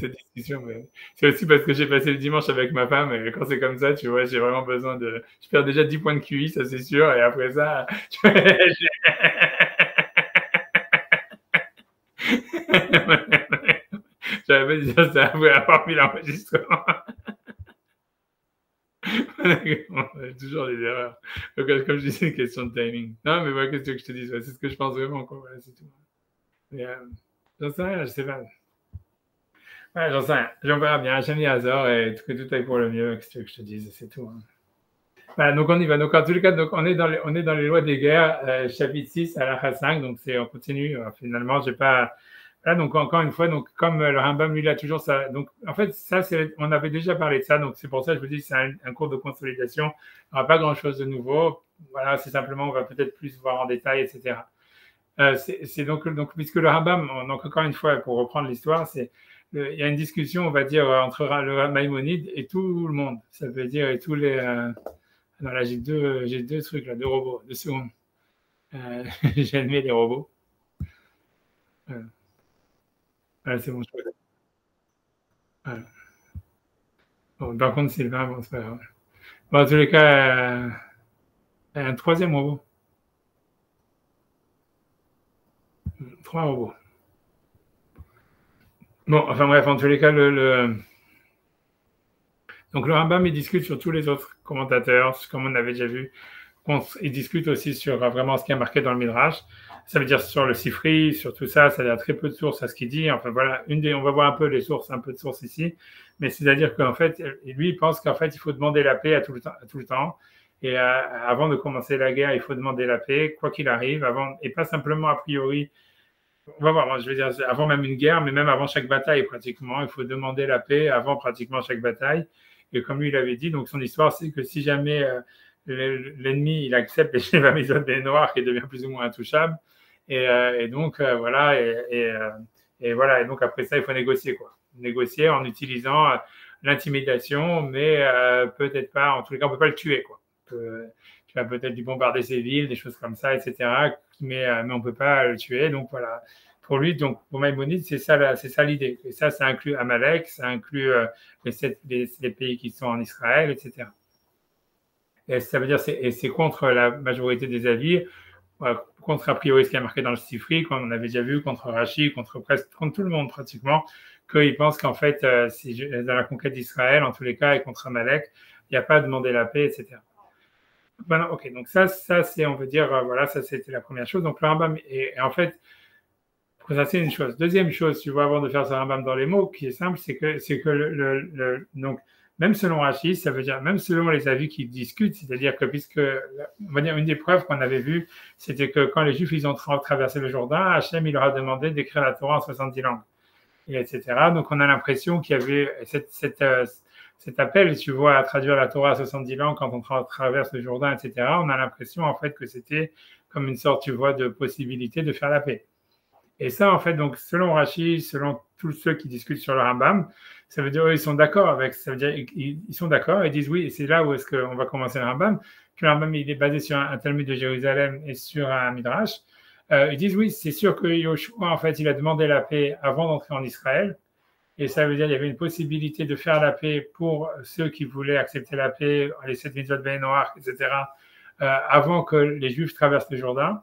cette discussion, mais c'est aussi parce que j'ai passé le dimanche avec ma femme et quand c'est comme ça, tu vois, j'ai vraiment besoin de je perds déjà 10 points de QI, ça c'est sûr et après ça, tu vois, j'avais pas dit ça, c'était après avoir mis l'enregistrement. Toujours des erreurs. Donc, comme je disais, c'est une question de timing. Non, mais voilà, qu'est-ce que je te dis? Ouais, c'est ce que je pense vraiment, quoi. Voilà, c'est tout. Mais, j'en sais rien, je sais pas. Ouais, j'en sais rien. J'en verrai bien. Hachem Hazor et que tout aille pour le mieux. Qu'est-ce que je te dise? C'est tout. Hein. Voilà, donc on y va. Donc en tous les cas, donc on est dans les lois des guerres, chapitre 6 à la 5. Donc on continue. Finalement, j'ai pas. Là, donc encore une fois, donc comme le Rambam lui il a toujours ça. Donc en fait, ça on avait déjà parlé de ça. Donc c'est pour ça que je vous dis c'est un cours de consolidation. Il n'y aura pas grand-chose de nouveau. Voilà, c'est simplement on va peut-être plus voir en détail, etc. C'est donc puisque le Rambam, donc encore une fois pour reprendre l'histoire, il y a une discussion, on va dire, entre le Maïmonide et tout le monde. Ça veut dire et tous les. Non, là, j'ai deux trucs, là, deux robots, 2 secondes. J'ai admis les robots. Voilà, voilà c'est bon, je crois. Voilà. Bon, par contre, Sylvain, bon, c'est pas grave. Bon, en tous les cas, un troisième robot. 3 robots. Bon, enfin bref, en tous les cas, donc le Rambam, il discute sur tous les autres commentateurs, comme on avait déjà vu. Il discute aussi sur vraiment ce qui est marqué dans le Midrash. Ça veut dire sur le Sifri, sur tout ça, ça a très peu de sources à ce qu'il dit. Enfin voilà, on va voir un peu les sources, un peu de sources ici. Mais c'est-à-dire qu'en fait, lui, il pense qu'en fait, il faut demander la paix à tout le temps. Et avant de commencer la guerre, il faut demander la paix, quoi qu'il arrive, avant, et pas simplement a priori. On va voir, je veux dire, avant même une guerre, mais même avant chaque bataille, pratiquement. Il faut demander la paix avant pratiquement chaque bataille. Et comme lui l'avait dit, donc son histoire, c'est que si jamais l'ennemi il accepte les schémas des noirs, il devient plus ou moins intouchable. Et donc voilà, et voilà. Et donc après ça, il faut négocier quoi. Négocier en utilisant l'intimidation, mais peut-être pas. En tous les cas, on peut pas le tuer quoi. Tu vas peut-être lui bombarder ses villes, des choses comme ça, etc. Mais on peut pas le tuer. Donc voilà. Pour lui, donc pour Maïmonide, c'est ça l'idée. Et ça inclut Amalek, ça inclut les pays qui sont en Israël, etc. Et ça veut dire c'est contre la majorité des avis, contre a priori ce qui est marqué dans le Sifri, comme on avait déjà vu, contre Rashi, contre tout le monde pratiquement, qu'ils pensent qu'en fait, dans la conquête d'Israël, en tous les cas, et contre Amalek, il n'y a pas à demander la paix, etc. Voilà, ok, donc ça c'est, on veut dire, voilà, ça c'était la première chose. Donc le Rambam, et en fait, ça c'est une chose. Deuxième chose, tu vois, avant de faire ce Rambam dans les mots, qui est simple, c'est que donc, même selon Rachid, ça veut dire, même selon les avis qui discutent, c'est-à-dire que puisque, on va dire, une des preuves qu'on avait vues, c'était que quand les Juifs, ils ont traversé le Jourdain, Hachem, il leur a demandé d'écrire la Torah en 70 langues, et etc. Donc, on a l'impression qu'il y avait cet appel, tu vois, à traduire la Torah à 70 langues quand on traverse le Jourdain, etc. On a l'impression, en fait, que c'était comme une sorte, tu vois, de possibilité de faire la paix. Et ça, en fait, donc, selon Rachid, selon tous ceux qui discutent sur le Rambam, ça veut dire, ils sont d'accord avec, ça veut dire, ils sont d'accord, ils disent oui, et c'est là où est-ce qu'on va commencer le Rambam, que le Rambam, il est basé sur un Talmud de Jérusalem et sur un Midrash. Ils disent oui, c'est sûr que Yoshua, en fait, il a demandé la paix avant d'entrer en Israël, et ça veut dire qu'il y avait une possibilité de faire la paix pour ceux qui voulaient accepter la paix, les 7 mitzvot ben Noach, etc., avant que les Juifs traversent le Jourdain.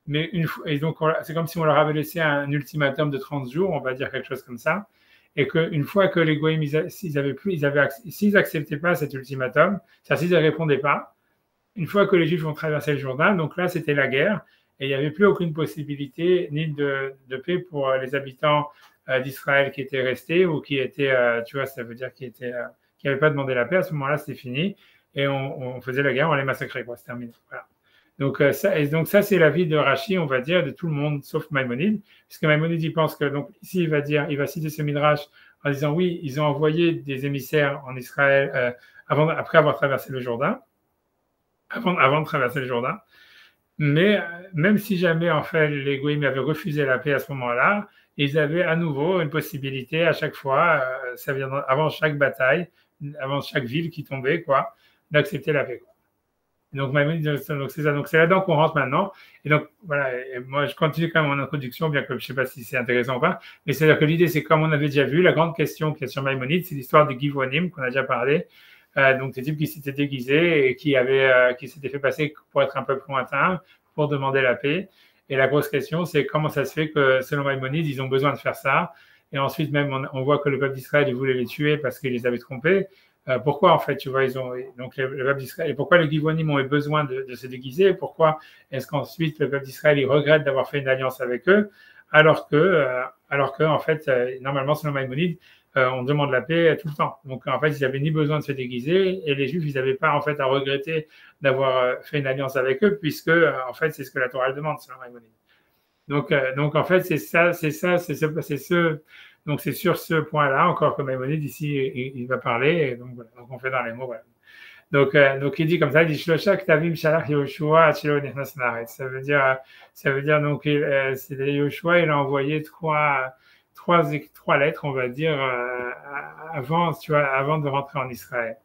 Mais et donc, c'est comme si on leur avait laissé un ultimatum de 30 jours, on va dire quelque chose comme ça. Et qu'une fois que les Goïms, s'ils n'acceptaient pas cet ultimatum, c'est-à-dire s'ils ne répondaient pas, une fois que les Juifs ont traversé le Jourdain, donc là, c'était la guerre. Et il n'y avait plus aucune possibilité ni de paix pour les habitants d'Israël qui étaient restés ou qui étaient, tu vois, ça veut dire qui n'avaient pas demandé la paix. À ce moment-là, c'était fini. Et on faisait la guerre, on les massacrait, quoi. C'est terminé. Voilà. Donc ça c'est l'avis de Rashi, on va dire, de tout le monde, sauf Maïmonide, puisque Maïmonide, il pense que, donc ici, il va citer ce Midrash en disant, oui, ils ont envoyé des émissaires en Israël après avoir traversé le Jourdain, avant de traverser le Jourdain, mais même si jamais, en fait, les Goïms avaient refusé la paix à ce moment-là, ils avaient à nouveau une possibilité à chaque fois, ça veut dire avant chaque bataille, avant chaque ville qui tombait, quoi, d'accepter la paix, quoi. Donc, donc c'est ça. Donc, c'est là-dedans qu'on rentre maintenant. Et donc, voilà. Et moi, je continue quand même mon introduction, bien que je ne sais pas si c'est intéressant ou pas. Mais c'est-à-dire que l'idée, c'est comme on avait déjà vu, la grande question qui est sur Maïmonide, c'est l'histoire des Givonim qu'on a déjà parlé. Donc, des types qui s'étaient déguisés et qui s'étaient fait passer pour être un peu plus lointains, pour demander la paix. Et la grosse question, c'est comment ça se fait que, selon Maïmonide, ils ont besoin de faire ça. Et ensuite, même, on voit que le peuple d'Israël, il voulait les tuer parce qu'ils les avaient trompés. Pourquoi, en fait, tu vois, donc le peuple d'Israël, et pourquoi les Givonim ont eu besoin de se déguiser? Pourquoi est-ce qu'ensuite le peuple d'Israël, il regrette d'avoir fait une alliance avec eux, alors que en fait, normalement, selon Maïmonide, on demande la paix tout le temps. Donc, en fait, ils n'avaient ni besoin de se déguiser, et les Juifs, ils n'avaient pas, en fait, à regretter d'avoir fait une alliance avec eux, puisque, en fait, c'est ce que la Torah demande, selon Maïmonide. Donc, en fait, donc c'est sur ce point-là, encore que Maïmonide, ici, il va parler, et donc, voilà, donc on fait dans les mots, voilà. Donc il dit comme ça, il dit Shlosha Ktavim Shalach Yehoshua Achilo Nechnas Laaretz. Ça veut dire donc, c'est Yehoshua, il a envoyé trois lettres, on va dire, avant, tu vois, avant de rentrer en Israël.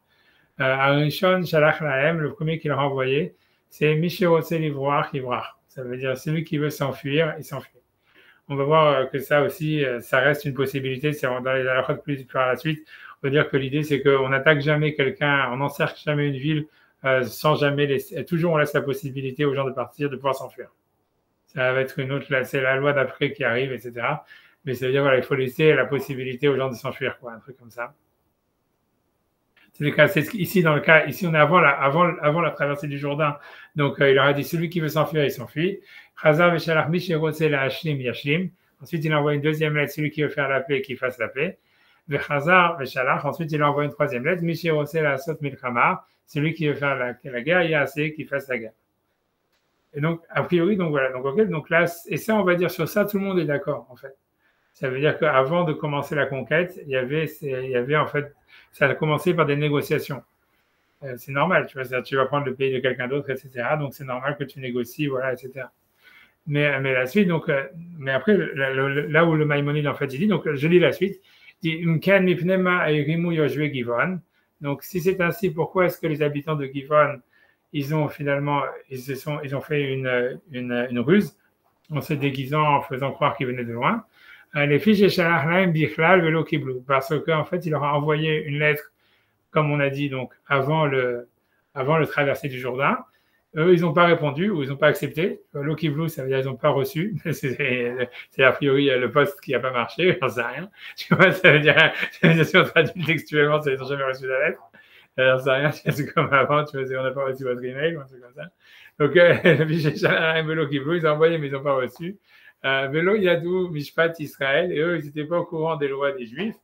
Arishon Shalach Lahem, le premier qu'il a envoyé, c'est Mishirotse Livrach Livrach. Ça veut dire celui qui veut s'enfuir, il s'enfuit. On va voir que ça aussi, ça reste une possibilité. C'est dans les halachot plus par la suite. On va dire que l'idée, c'est qu'on n'attaque jamais quelqu'un, on n'encercle jamais une ville sans jamais laisser. Toujours, on laisse la possibilité aux gens de partir, de pouvoir s'enfuir. Ça va être une autre, c'est la loi d'après qui arrive, etc. Mais ça veut dire, voilà, il faut laisser la possibilité aux gens de s'enfuir, quoi, un truc comme ça. C'est le cas, ici, dans le cas, ici, on est avant la traversée du Jourdain. Donc, il leur a dit, celui qui veut s'enfuir, il s'enfuit. Ensuite, il envoie une deuxième lettre, celui qui veut faire la paix, qu'il fasse la paix. Ensuite, il envoie une troisième lettre, celui qui veut faire la guerre, il y a assez qu'il fasse la guerre. Et donc, a priori, donc voilà. Donc, okay, donc là, et ça, on va dire sur ça, tout le monde est d'accord, en fait. Ça veut dire qu'avant de commencer la conquête, il y avait en fait, ça a commencé par des négociations. C'est normal, tu vois, tu vas prendre le pays de quelqu'un d'autre, etc. Donc c'est normal que tu négocies, voilà, etc. Mais la suite, donc, mais après, là où le Maïmonide, en fait, il dit, donc je lis la suite, il dit, donc si c'est ainsi, pourquoi est-ce que les habitants de Givon, ils ont finalement, ils ont fait une ruse en se déguisant, en faisant croire qu'ils venaient de loin? Les fiches parce qu'en fait, il leur a envoyé une lettre, comme on a dit, donc avant le traversée du Jourdain. Eux, ils n'ont pas répondu ou ils n'ont pas accepté. L'Okiblu, ça veut dire qu'ils n'ont pas reçu. C'est a priori le poste qui n'a pas marché, j'en sais rien. Tu vois, ça veut dire, si on traduit textuellement, ils n'ont jamais reçu la lettre. J'en sais rien, c'est comme avant, tu vois, on n'a pas reçu votre email, ou un truc comme ça. Donc, les fiches l'Okiblu, ils ont envoyé, mais ils n'ont pas reçu. Velo Yadou Mishpat Israël, et eux, ils n'étaient pas au courant des lois des Juifs.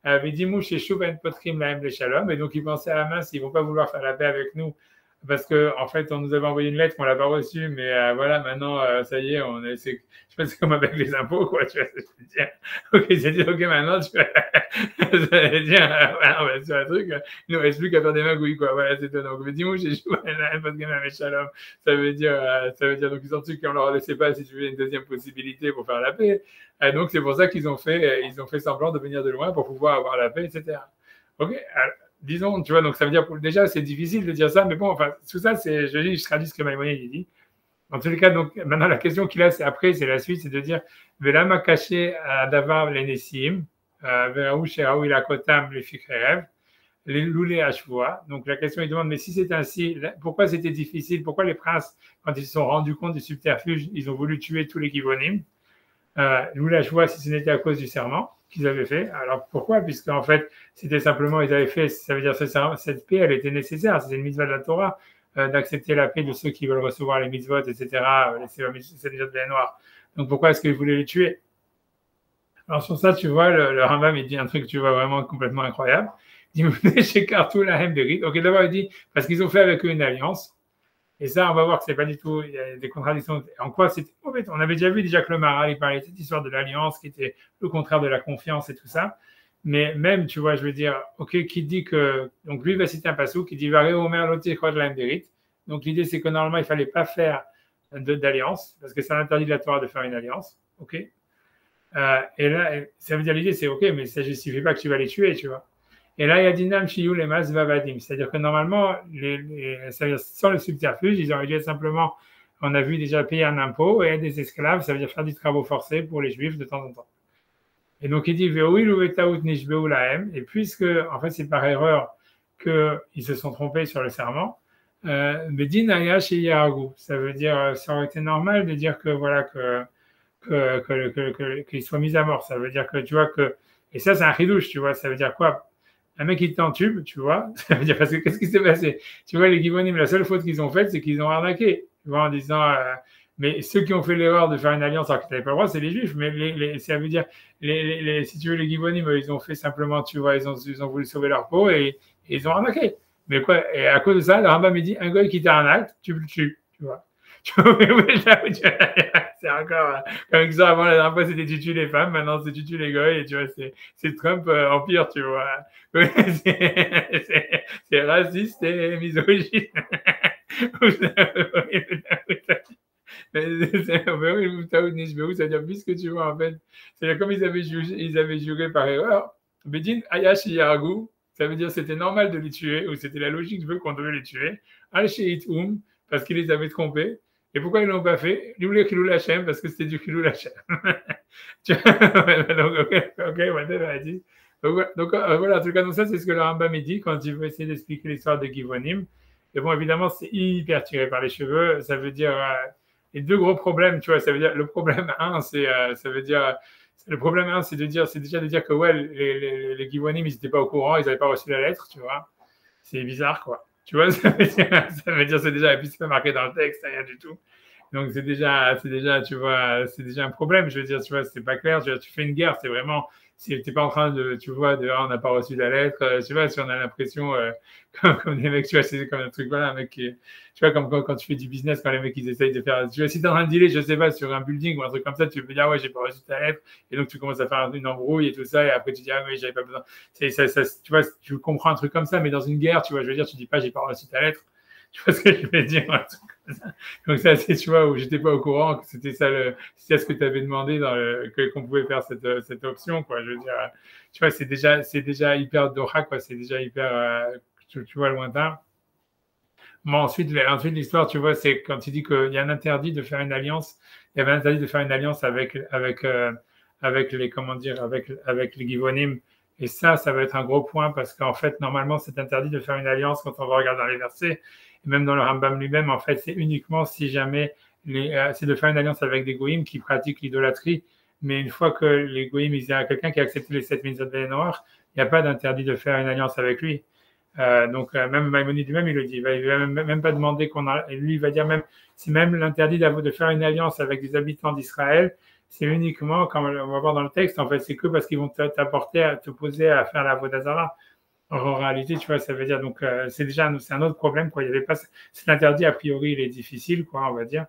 Vidimou chez Shouben Potrim Lahem le Shalom, et donc ils pensaient à la main s'ils ne vont pas vouloir faire la paix avec nous, parce qu'en fait, on nous avait envoyé une lettre, on ne l'a pas reçue, mais voilà, maintenant, ça y est, je sais pas, c'est comme avec les impôts, quoi, tu vois, je veux dire. Ok, c'est dit, ok, maintenant, tu vois, ça veut dire, on va sur un truc, il ne reste plus qu'à faire des magouilles, quoi, voilà, c'est tout. Donc, dis-moi, j'ai joué à un Shalom, ça veut dire, donc, ils ont su qu'on leur laissait pas, si tu veux, une deuxième possibilité pour faire la paix. Donc, c'est pour ça qu'ils ont fait semblant de venir de loin pour pouvoir avoir la paix, etc. Ok, alors, disons, tu vois, donc ça veut dire, déjà, c'est difficile de dire ça, mais bon, enfin, tout ça, je traduis ce que Maïmonide dit. En tous les cas, donc, maintenant, la question qu'il a, c'est la suite, c'est de dire, Velama caché à Davar l'Enessim, Veraou Sheraou Ilakotam les Fikrerev, les Loulé Ashvoa. Donc, la question, il demande, mais si c'est ainsi, pourquoi c'était difficile? Pourquoi les princes, quand ils se sont rendus compte du subterfuge, ils ont voulu tuer tous les Givonim? Loulé Ashvoa, si ce n'était à cause du serment qu'ils avaient fait. Alors pourquoi? Puisqu'en fait, c'était simplement, ils avaient fait, ça veut dire cette paix, elle était nécessaire, c'était une mitzvah de la Torah, d'accepter la paix de ceux qui veulent recevoir les mitzvot, etc., c'est déjà de la noire. Donc pourquoi est-ce qu'ils voulaient les tuer? Alors sur ça, tu vois, le Rambam, il dit un truc, tu vois, vraiment complètement incroyable. Il dit, chez Kartou la Hemberit. Ok, d'abord, il dit, parce qu'ils ont fait avec eux une alliance. Et ça, on va voir que c'est pas du tout, il y a des contradictions. En quoi c'était mauvais? On avait déjà vu que le Maharal, il parlait de cette histoire de l'alliance qui était le contraire de la confiance et tout ça. Mais même, tu vois, je veux dire, ok, qui dit que, donc lui, il va citer un passou qui dit, Varé Omer Loti Chod la Hemberit. Donc l'idée, c'est que normalement, il fallait pas faire d'alliance, parce que ça interdit de la Torah de faire une alliance. Ok. Et là, ça veut dire l'idée, c'est ok, mais ça justifie pas que tu vas les tuer, tu vois. Et là, il y a Dinam Shiyu les Mas Vavadim. C'est-à-dire que normalement, sans le subterfuge, ils auraient dû être simplement, on a vu déjà payer un impôt et être des esclaves, ça veut dire faire des travaux forcés pour les juifs de temps en temps. Et donc il dit Ve'oil ou vetaout nishbeu lahem. Et puisque, en fait, c'est par erreur qu'ils se sont trompés sur le serment, Bedin aya sheyaragu. Ça veut dire, ça aurait été normal de dire que voilà qu'ils soient mis à mort. Ça veut dire que tu vois que, et ça c'est un chidouche, tu vois. Ça veut dire quoi? Un mec qui t'entube, tu vois. Ça veut dire parce que qu'est-ce qui s'est passé? Tu vois les Givonim, la seule faute qu'ils ont faite, c'est qu'ils ont arnaqué. Tu vois en disant mais ceux qui ont fait l'erreur de faire une alliance alors qu'ils n'avaient pas le droit, c'est les juifs. Mais ça veut dire, si tu veux, les Givonim, ils ont fait simplement, tu vois, ils ont voulu sauver leur peau et ils ont arnaqué. Mais quoi, et à cause de ça, le Rambam me dit, un gars qui t'arnaque, tu le tues, tu vois. C'est encore, comme ça, avant la dernière fois, c'était tu tues les femmes, maintenant c'est tu tues les gars, et tu vois, c'est Trump en pire, tu vois. C'est raciste et misogyne. Ça veut dire puisque tu vois en fait, c'est-à-dire comme ils avaient juré par erreur, Bedin Ayash Yargu, ça veut dire c'était normal de les tuer, ou c'était la logique veut qu'on devait les tuer, Al Sheit parce qu'ils les avaient trompés, et pourquoi ils ne l'ont pas fait? L'oulé Khilul Hashem, parce que c'était du Khilul Hashem. Donc, ok, whatever, dit. Donc, voilà, en tout cas, donc ça, c'est ce que le Rambam dit quand il veut essayer d'expliquer l'histoire de Givonim. Et bon, évidemment, c'est hyper tiré par les cheveux. Ça veut dire les deux gros problèmes, tu vois. Ça veut dire le problème 1, ça veut dire le problème 1, c'est déjà de dire que ouais, les Givonim, ils n'étaient pas au courant, ils n'avaient pas reçu la lettre, tu vois. C'est bizarre, quoi. Tu vois, ça veut dire c'est déjà, et puis c'est pas marqué dans le texte, rien du tout. Donc c'est déjà, tu vois, c'est déjà un problème. Je veux dire, tu vois, c'est pas clair. Tu fais une guerre, c'est vraiment, si t'es pas en train de, tu vois, de, on n'a pas reçu la lettre. Tu vois, si on a l'impression, comme des mecs, tu vois, c'est comme un truc, voilà, un mec qui, tu vois, comme quand tu fais du business, quand les mecs ils essayent de faire, tu vois, si t'es en train de dealer, je sais pas, sur un building ou un truc comme ça, tu peux dire ouais, j'ai pas reçu ta lettre, et donc tu commences à faire une embrouille et tout ça, et après tu dis ah oui, j'avais pas besoin. Tu vois, tu comprends un truc comme ça, mais dans une guerre, tu vois, je veux dire, tu dis pas j'ai pas reçu ta lettre. Tu vois ce que je veux dire, un truc comme ça. Donc ça, c'est, tu vois, où j'étais pas au courant que c'était ça, c'est ce que tu avais demandé qu'on pouvait faire cette option, quoi. Je veux dire, tu vois, c'est déjà hyper Doha, quoi. C'est déjà hyper, tu vois, lointain. Bon, ensuite, l'histoire, tu vois, c'est quand il dit qu'il y a un interdit de faire une alliance. Il y avait un interdit de faire une alliance avec les, comment dire, avec les Givonim. Et ça va être un gros point parce qu'en fait, normalement, c'est interdit de faire une alliance quand on va regarder dans les versets. Et même dans le Rambam lui-même, en fait, c'est uniquement si jamais c'est de faire une alliance avec des goïms qui pratiquent l'idolâtrie. Mais une fois que les goïms, il y a quelqu'un qui a accepté les 7 mitzvot de noir, il n'y a pas d'interdit de faire une alliance avec lui. Donc même Maïmonide lui-même, il le dit. Il va même pas demander lui, il va dire même, c'est même l'interdit de faire une alliance avec des habitants d'Israël. C'est uniquement, comme on va voir dans le texte, en fait, c'est que parce qu'ils vont t'apporter à te poser à faire la Vodazara. En réalité, tu vois, ça veut dire, donc, c'est un autre problème, quoi. Il y avait pas, cet interdit, a priori, il est difficile, quoi, on va dire.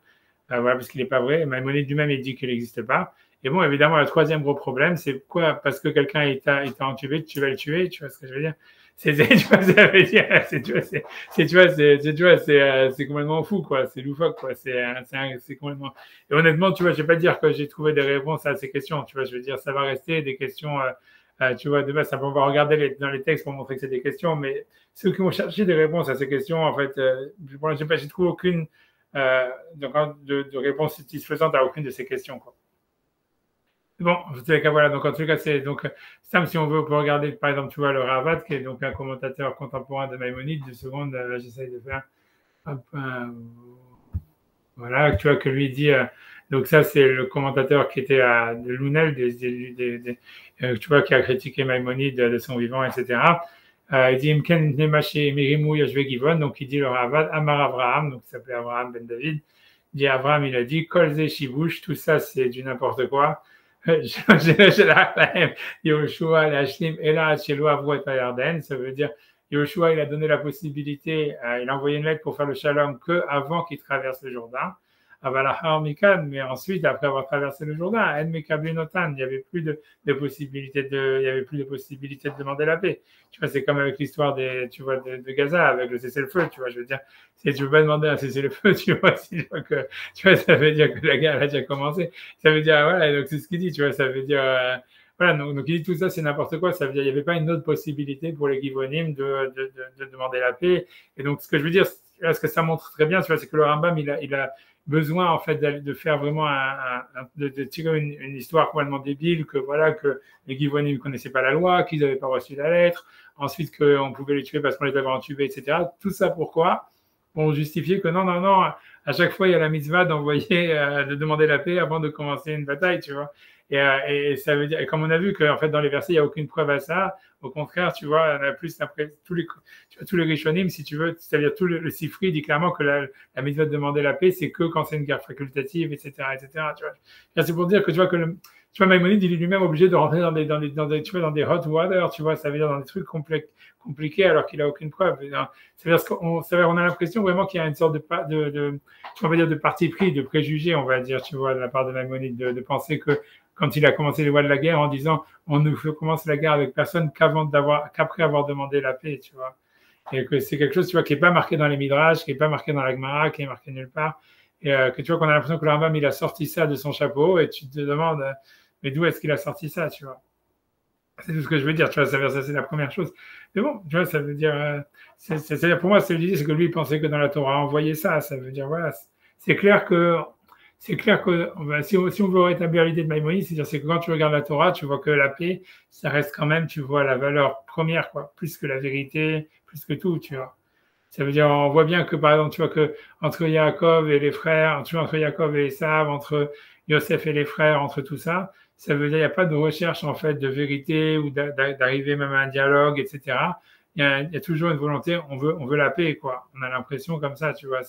Voilà, parce qu'il n'est pas vrai. Maïmonide lui-même, il dit qu'il n'existe pas. Et bon, évidemment, le troisième gros problème, c'est quoi? Parce que quelqu'un est entubé, tu vas le tuer, tu vois ce que je veux dire? Tu vois, ça veut dire, c'est complètement fou, quoi. C'est loufoque, quoi. C'est complètement. Et honnêtement, tu vois, je vais pas dire que j'ai trouvé des réponses à ces questions. Tu vois, je veux dire, ça va rester des questions. Tu vois, de base, on va regarder dans les textes pour montrer que c'est des questions, mais ceux qui vont chercher des réponses à ces questions, en fait, j'ai trouvé aucune de réponse satisfaisante à aucune de ces questions, quoi. Bon, voilà, donc en tout cas, c'est donc Sam, si on veut, on peut regarder par exemple, tu vois, le Ravad, qui est donc un commentateur contemporain de Maïmonide. 2 secondes, là, j'essaye de faire. Hop, voilà, tu vois que lui dit. Donc ça, c'est le commentateur qui était de Lounel, tu vois, qui a critiqué Maïmonide de son vivant, etc. Il dit Imken Nemaché Mirimou Yashve Givon, donc il dit le Ravad, Amar Abraham, donc il s'appelait Abraham Ben David. Il dit Abraham, il a dit Kolze Shibouche, tout ça, c'est du n'importe quoi. Yoshua Lashlim Ela Shelo Avro et Yarden, ça veut dire Yoshua, il a donné la possibilité, il a envoyé une lettre pour faire le shalom que avant qu'il traverse le Jourdain. Mais ensuite, après avoir traversé le Jourdain, il n'y avait plus de possibilité de demander la paix. Tu vois, c'est comme avec l'histoire de Gaza, avec le cessez-le-feu, tu vois, je veux dire, si tu veux pas demander un cessez-le-feu, tu vois, ça veut dire que la guerre a déjà commencé. Ça veut dire, voilà, donc c'est ce qu'il dit, tu vois, ça veut dire, voilà, donc il dit tout ça, c'est n'importe quoi. Ça veut dire il n'y avait pas une autre possibilité pour les Givonim de demander la paix. Et donc, ce que je veux dire, ce que ça montre très bien, c'est que le Rambam, il a besoin, en fait, de faire vraiment de tirer une histoire complètement débile, que voilà, que les Givonim ne connaissaient pas la loi, qu'ils n'avaient pas reçu la lettre, ensuite qu'on pouvait les tuer parce qu'on les avait entubés, etc. Tout ça pourquoi? Pour justifier que non, à chaque fois, il y a la mitzvah d'envoyer, de demander la paix avant de commencer une bataille, tu vois. Et ça veut dire, et comme on a vu qu'en fait, dans les versets, il n'y a aucune preuve à ça. Au contraire, tu vois, on a plus après tous les Rishonim, si tu veux, c'est-à-dire tout le Sifri dit clairement que la mitzvah de demander la paix, c'est que quand c'est une guerre facultative, etc., etc. Tu vois. C'est pour dire que tu vois que tu vois, Maïmonide, il est lui-même obligé de rentrer tu vois, dans des hot water, tu vois, ça veut dire dans des trucs compliqués alors qu'il a aucune preuve. Ça veut dire on a l'impression vraiment qu'il y a une sorte on va dire de parti pris, de préjugé, on va dire, tu vois, de la part de Maïmonide, de penser que quand il a commencé les lois de la guerre en disant on ne commence la guerre avec personne qu'après avoir demandé la paix, tu vois. Et que c'est quelque chose, tu vois, qui n'est pas marqué dans les Midrash, qui n'est pas marqué dans la Gemara, qui est marqué nulle part. Et que tu vois qu'on a l'impression que le Rambam, il a sorti ça de son chapeau et tu te demandes, mais d'où est-ce qu'il a sorti ça, tu vois. C'est tout ce que je veux dire, tu vois, ça c'est la première chose. Mais bon, tu vois, ça veut dire, pour moi, c'est que lui, il pensait que dans la Torah, envoyer ça, ça veut dire, voilà, c'est clair que si on veut rétablir l'idée de Maïmonide, c'est que quand tu regardes la Torah, tu vois que la paix, ça reste quand même, tu vois, la valeur première, quoi, plus que la vérité, plus que tout, tu vois. Ça veut dire, on voit bien que, par exemple, tu vois que entre Yaakov et les frères, tu vois, entre Yaakov et Esav, entre Yosef et les frères, entre tout ça, ça veut dire, il n'y a pas de recherche, en fait, de vérité ou d'arriver même à un dialogue, etc. Il y a toujours une volonté, on veut la paix, quoi. On a l'impression comme ça, tu vois,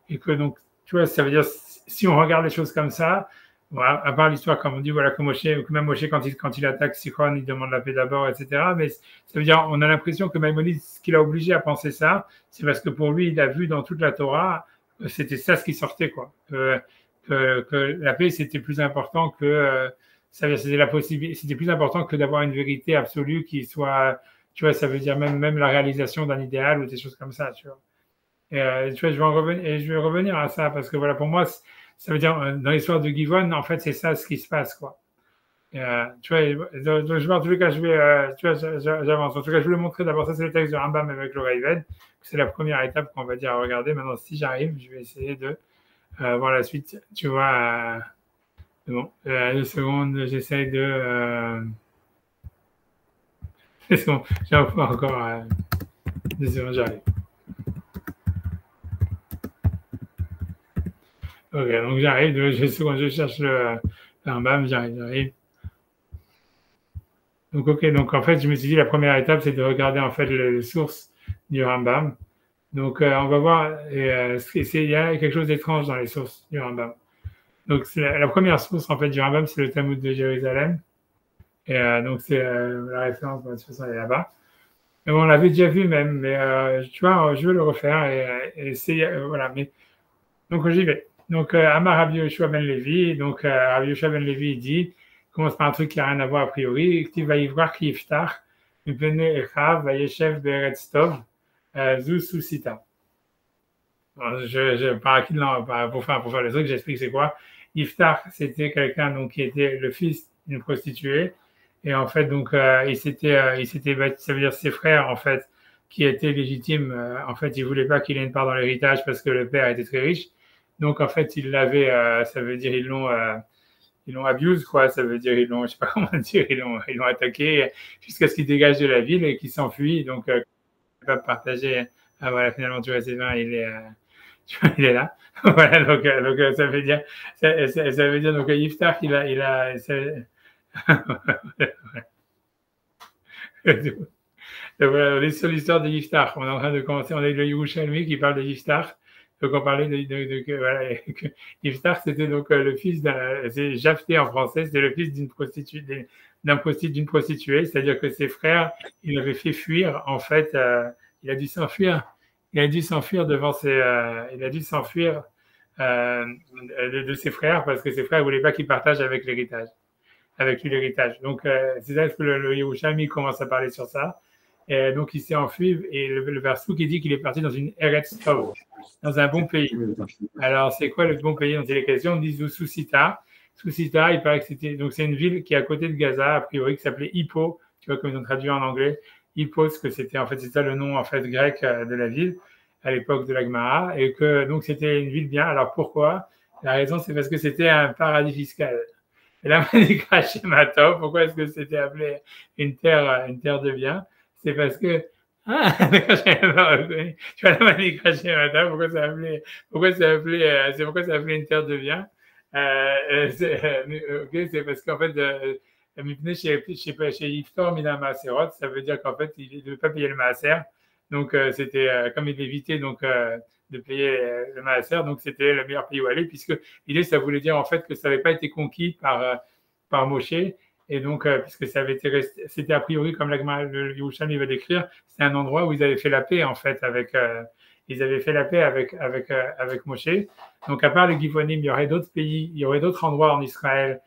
et que donc, tu vois, ça veut dire, si on regarde les choses comme ça, voilà, à part l'histoire, comme on dit, voilà, que même Moshe, quand il attaque Sichon, il demande la paix d'abord, etc. Mais ça veut dire, on a l'impression que Maïmonide, ce qu'il a obligé à penser ça, c'est parce que pour lui, il a vu dans toute la Torah, c'était ça ce qui sortait, quoi. Que la paix, c'était plus important que, c'était plus important que d'avoir une vérité absolue qui soit, tu vois, ça veut dire même la réalisation d'un idéal ou des choses comme ça, tu vois. Et tu vois, je vais revenir à ça parce que voilà, pour moi, ça veut dire dans l'histoire de Givon, en fait, c'est ça ce qui se passe, quoi. Tu vois, en tous les cas, tu vois, j'avance. En tout cas, je voulais montrer d'abord, ça c'est le texte de Rambam avec le Raïved. C'est la première étape qu'on va dire à regarder. Maintenant, si j'arrive, je vais essayer de voir la suite. Tu vois, bon, 2 secondes, j'essaye de. 2 secondes, j'ai encore 2 secondes, j'arrive. Ok, donc j'arrive, 2 secondes, je cherche le Rambam, j'arrive. Donc, ok, donc en fait, je me suis dit, la première étape, c'est de regarder en fait les sources du Rambam. Donc, on va voir, il y a quelque chose d'étrange dans les sources du Rambam. Donc, la première source en fait du Rambam, c'est le Talmud de Jérusalem. Et donc, c'est la référence, de toute façon, elle est là-bas. Mais bon, on l'avait déjà vu même, mais tu vois, je veux le refaire et c'est, voilà. Mais, donc, j'y vais. Donc, Amar Rabbi Yoshua ben Levi, donc Rabbi Yoshua ben Levi, il dit, commence par un truc qui n'a rien à voir a priori. Il va y voir qui Yiftach, Mipene Echav, Vayeshev Beretz Tov, Zu Susita. Pour faire le truc, j'explique c'est quoi. Yiftach, c'était quelqu'un donc qui était le fils d'une prostituée. Et en fait, donc, ça veut dire ses frères, en fait, qui étaient légitimes, en fait, ils voulaient pas qu'il ait une part dans l'héritage parce que le père était très riche. Donc, en fait, ils l'avaient, ça veut dire, ils l'ont abuse, quoi. Ça veut dire, je sais pas comment dire, ils l'ont attaqué jusqu'à ce qu'il dégage de la ville et qu'il s'enfuit. Donc, il ne peut pas partager. Ah, voilà, finalement, tu vois, Sylvain, tu vois, il est là. Voilà, donc, ça veut dire, ça veut dire, donc, Yiftach, voilà, on est sur l'histoire de Yiftach. On est en train de commencer, on a eu le Yerushalmi qui parle de Yiftach. Donc, on parlait voilà, Yiftach, c'était donc le fils c'est Japhté en français, c'était le fils d'une prostituée, c'est-à-dire que ses frères, il avait fait fuir, en fait, il a dû s'enfuir de ses frères parce que ses frères ne voulaient pas qu'il partage avec lui l'héritage. Donc, c'est là que le Yerushalmi commence à parler sur ça. Et donc, il s'est enfui et le verset qui dit qu'il est parti dans une Eretz Tov, dans un bon pays. Alors, c'est quoi le bon pays dont il est question? On dit Zususita. Susita, il paraît que c'était, donc c'est une ville qui est à côté de Gaza, a priori, qui s'appelait Hippo, tu vois, comme ils ont traduit en anglais. Hippos, que c'était, en fait, c'est ça le nom, en fait, grec de la ville, à l'époque de la Gemara, et que, donc, c'était une ville bien. Alors, pourquoi? La raison, c'est parce que c'était un paradis fiscal. Et là, on dit Matov. Pourquoi est-ce que c'était appelé une terre de bien? C'est parce que, ah, j'avais pas reconnu. Tu vois, la dit Matov. Pourquoi c'est appelé une terre de bien? Ok, c'est parce qu'en fait, chez Yiftor Mina Maaserot, ça veut dire qu'en fait, il ne devait pas payer le Maaser. Donc, c'était comme il évitait de payer le Maaser, donc c'était le meilleur pays où aller, puisque l'idée, ça voulait dire en fait que ça n'avait pas été conquis par Moshe. Et donc, puisque ça avait été resté, c'était a priori, comme le Yerushalmi va décrire, c'est un endroit où ils avaient fait la paix en fait ils avaient fait la paix avec Moshe. Donc, à part le Givonim, il y aurait d'autres pays, il y aurait d'autres endroits en Israël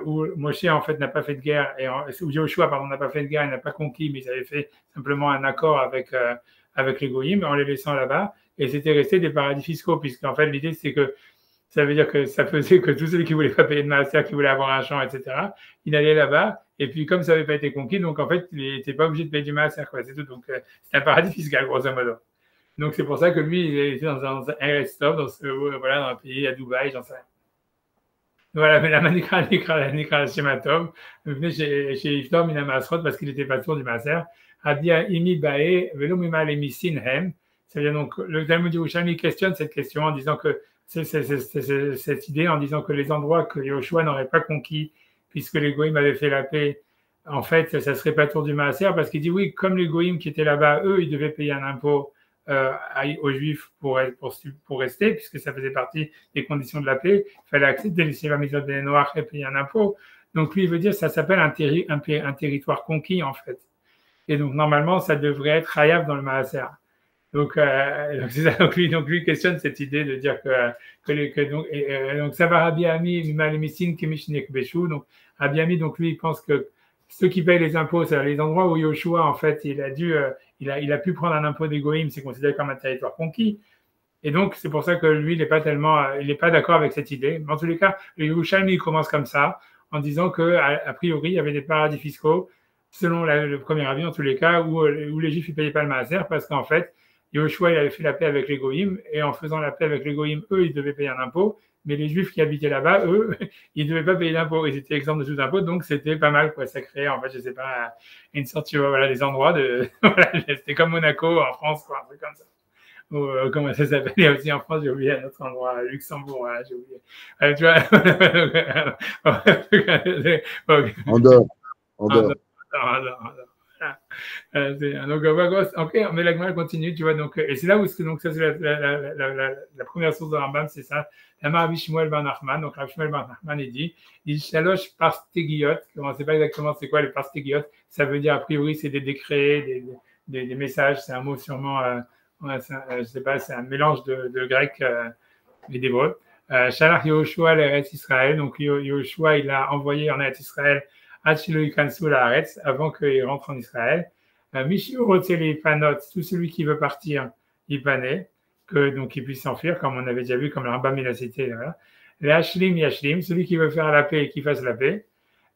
où Moshe en fait n'a pas fait de guerre, où Joshua pardon n'a pas fait de guerre, il n'a pas conquis, mais ils avaient fait simplement un accord avec les Goïms en les laissant là-bas, et c'était resté des paradis fiscaux, puisqu'en fait l'idée c'est que ça veut dire que ça faisait que tous ceux qui voulaient pas payer de maaser, qui voulaient avoir un champ, etc., il allait là-bas, et puis comme ça n'avait pas été conquis, donc en fait il n'était pas obligé de payer du maaser, quoi, c'est tout. Donc c'est un paradis fiscal grosso modo. Donc c'est pour ça que lui il était dans un stop voilà, dans un pays à Dubaï, j'en sais rien. Voilà, mais la Nikra Shematov venait chez Yiftor Mina Masrot parce qu'il était patron du Maaser. Adia Imi Bae, Velo Mima Lemisin Hem. C'est-à-dire donc, le Talmud Yerushalmi questionne cette question en disant que cette idée, en disant que les endroits que Yoshua n'aurait pas conquis, puisque les Goïms avaient fait la paix, en fait, ça serait pas tour du Maaser, parce qu'il dit oui, comme les Goïms qui étaient là-bas, eux, ils devaient payer un impôt aux Juifs pour rester, puisque ça faisait partie des conditions de la paix. Il fallait accepter les Sévamisotes des Noirs et payer un impôt. Donc, lui, il veut dire ça s'appelle un territoire conquis, en fait. Et donc, normalement, ça devrait être Hayav dans le Maaser. Donc, c'est ça. Donc, lui questionne cette idée de dire donc, ça va Rabbi Ami, Mimalemisin, Kemishnek Beshu. Donc, Rabbi Ami, donc, lui, il pense que ceux qui payent les impôts, c'est les endroits où Yoshua, en fait, il a pu prendre un impôt des Goïms, c'est considéré comme un territoire conquis. Et donc, c'est pour ça que lui, il n'est pas d'accord avec cette idée. Mais en tous les cas, le Yerushalmi commence comme ça, en disant a priori, il y avait des paradis fiscaux, selon le premier avis, en tous les cas, où les Juifs ne payaient pas le maaser, parce qu'en fait, Yoshua, il avait fait la paix avec les Goïms, et en faisant la paix avec les Goïms, eux, ils devaient payer un impôt, mais les Juifs qui habitaient là-bas, eux, ils ne devaient pas payer d'impôt, ils étaient exempts de tout impôt, donc c'était pas mal, quoi. Ça créait, en fait, je sais pas, une sorte, tu vois, voilà, des endroits voilà, c'était comme Monaco en France, quoi, un truc comme ça. Ou comment ça s'appelle? Il y a aussi en France, j'ai oublié un autre endroit, Luxembourg, voilà, j'ai oublié. Tu vois, Andorre. Donc, mais la Gemara continue, tu vois. Donc, et c'est là où, donc, ça, c'est la première source de Rambam, c'est ça. La Rabbi Shmuel ben Nachman. Donc, Rabbi Shmuel ben Nachman, il dit Shalosh Parstegiot. On ne sait pas exactement c'est quoi les Parstegiot. Ça veut dire, a priori, c'est des décrets, des messages. C'est un mot sûrement, je sais pas, c'est un mélange de grec et d'hébreu. Shalach Yehoshua l'Eretz Israël. Donc, Yehoshua, il a envoyé en Eretz Israël avant qu'il rentre en Israël. Tout celui qui veut partir, il panait, donc il puisse s'enfuir, comme on avait déjà vu, comme le Rambam l'a cité. Voilà. Le Hashlim Yashlim, celui qui veut faire la paix, qu'il fasse la paix.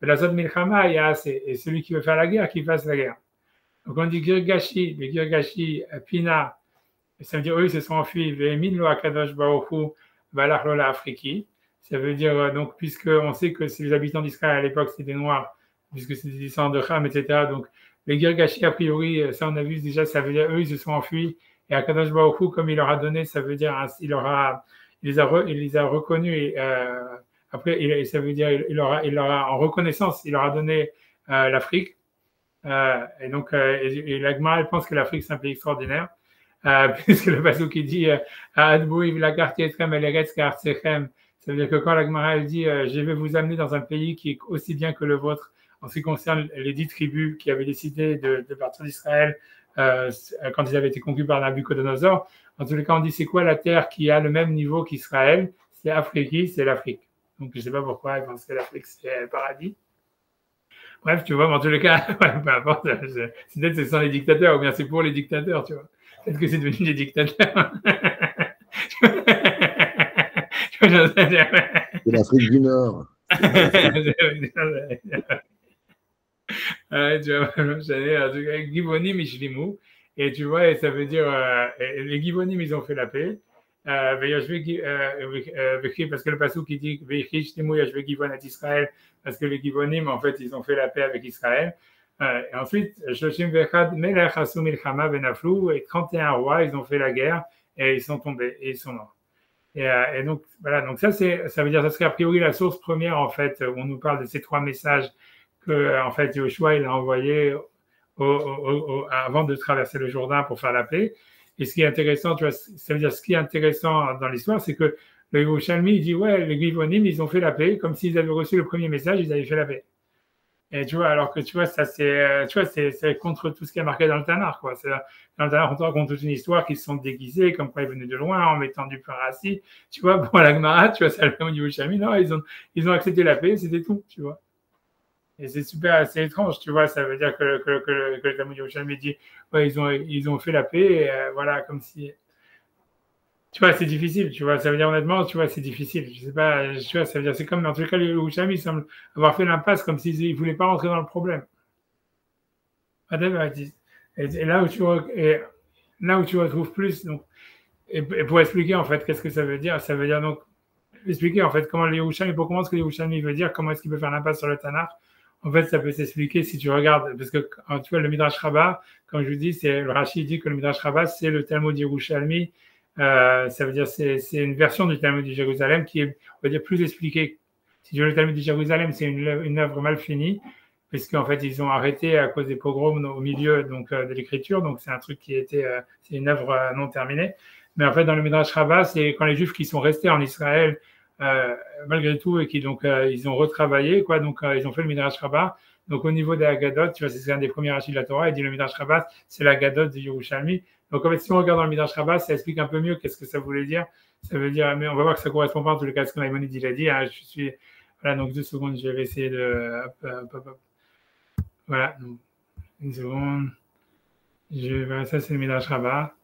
La Zod Milchama et celui qui veut faire la guerre, qu'il fasse la guerre. Donc on dit Girgashi, les Girgashi, Pina, ça veut dire eux, ils se sont enfuis. Ve'emin lo Akadosh Baruch Hu Balach lo la Afriki. Ça veut dire, donc, puisqu'on sait que les habitants d'Israël à l'époque, c'était des Noirs, puisque c'était des descendants de Ham, etc. Donc, les Girgashi, a priori, ça on a vu déjà, ça veut dire eux, ils se sont enfuis. Et Akadosh Baruch Hu, comme il leur a donné, ça veut dire, il les a reconnus. Et, après, ça veut dire, il leur a, en reconnaissance, il leur a donné l'Afrique. Et donc, et la Gemara, elle pense que l'Afrique, c'est un pays extraordinaire. Puisque le passage qui dit Adbouiv la Etrem el Eretz K'artechem, ça veut dire que quand la Gemara elle dit je vais vous amener dans un pays qui est aussi bien que le vôtre en ce qui concerne les 10 tribus qui avaient décidé de partir d'Israël quand ils avaient été conquis par Nabucodonosor. En tous les cas, on dit c'est quoi la terre qui a le même niveau qu'Israël? C'est Afrique, c'est l'Afrique. Donc je ne sais pas pourquoi ils pensent que l'Afrique c'est le paradis. Bref, tu vois, mais en tous les cas, peu importe, peut-être que ce sont les dictateurs ou bien c'est pour les dictateurs, tu vois. Peut-être que c'est devenu des dictateurs. C'est l'Afrique du Nord. Tu vas m'enchaîner, en tout cas, Givonim Ishlimu. Et tu vois, et ça veut dire, les Givonim, ils ont fait la paix. Parce que le passage qui dit Vechi Ishlimu Yashve Givon à Israël, parce que les Givonim, en fait, ils ont fait la paix avec Israël. Et ensuite, Shoshim Vechad Melech Asu Milchama Benaflou, et 31 rois, ils ont fait la guerre, et ils sont tombés, et ils sont morts. Et donc, voilà, donc ça veut dire, ça serait a priori la source première, en fait, où on nous parle de ces 3 messages que, en fait, Yoshua, il a envoyé avant de traverser le Jourdain pour faire la paix. Et ce qui est intéressant, tu vois, ça veut dire, ce qui est intéressant dans l'histoire, c'est que le Yerushalmi, il dit, ouais, les Givonim, ils ont fait la paix, comme s'ils avaient reçu le premier message, ils avaient fait la paix. Et tu vois, alors que tu vois, ça c'est contre tout ce qui est marqué dans le Tanakh, quoi. Dans le Tanakh, on raconte toute une histoire qui se sont déguisés, comme quoi ils venaient de loin, en mettant du pain rassis. Tu vois, pour la Gemara, tu vois, ça le fait au niveau Yerushalmi, non, ils ont accepté la paix, c'était tout, tu vois. Et c'est super, assez étrange, tu vois, ça veut dire que le Talmud Yerushalmi dit, ouais, ils ont fait la paix, et, voilà, comme si, tu vois, c'est difficile, tu vois, ça veut dire honnêtement, tu vois, c'est difficile, je sais pas, tu vois, ça veut dire, c'est comme, en tout cas, le Yerushalmi semble avoir fait l'impasse, comme s'ils ne voulaient pas rentrer dans le problème. Et là où tu retrouves plus, donc, et pour expliquer, en fait, qu'est-ce que ça veut dire, donc, expliquer, en fait, comment le Yerushalmi, pour comprendre ce que le Yerushalmi veut dire, comment est-ce qu'il peut faire l'impasse sur le Tanakh. En fait, ça peut s'expliquer si tu regardes, parce que tu vois, le Midrash Rabbah, comme je vous dis, le Rashi dit que le Midrash Rabbah, c'est le Talmud Yerushalmi. Ça veut dire c'est une version du Talmud de Jérusalem qui est, on va dire, plus expliquée. Si tu veux, le Talmud de Jérusalem, c'est une œuvre mal finie, puisqu'en fait, ils ont arrêté à cause des pogroms au milieu donc, de l'écriture. Donc, c'est un truc qui était, c'est une œuvre non terminée. Mais en fait, dans le Midrash Rabbah, c'est quand les Juifs qui sont restés en Israël, malgré tout, et qui donc ils ont retravaillé, quoi. Donc ils ont fait le Midrash Rabbah. Donc au niveau des Haggadot, tu vois, c'est un des premiers rachis de la Torah. Il dit le Midrash Rabbah, c'est l'Haggadot de Yerushalmi. Donc en fait, si on regarde dans le Midrash Rabbah, ça explique un peu mieux qu'est-ce que ça voulait dire. Ça veut dire, mais on va voir que ça correspond pas en tout cas à ce que Maïmonide il a dit. Hein. Voilà, donc 2 secondes, je vais essayer de, hop. Voilà, donc, 1 seconde. Voilà, ça c'est le Midrash Rabbah.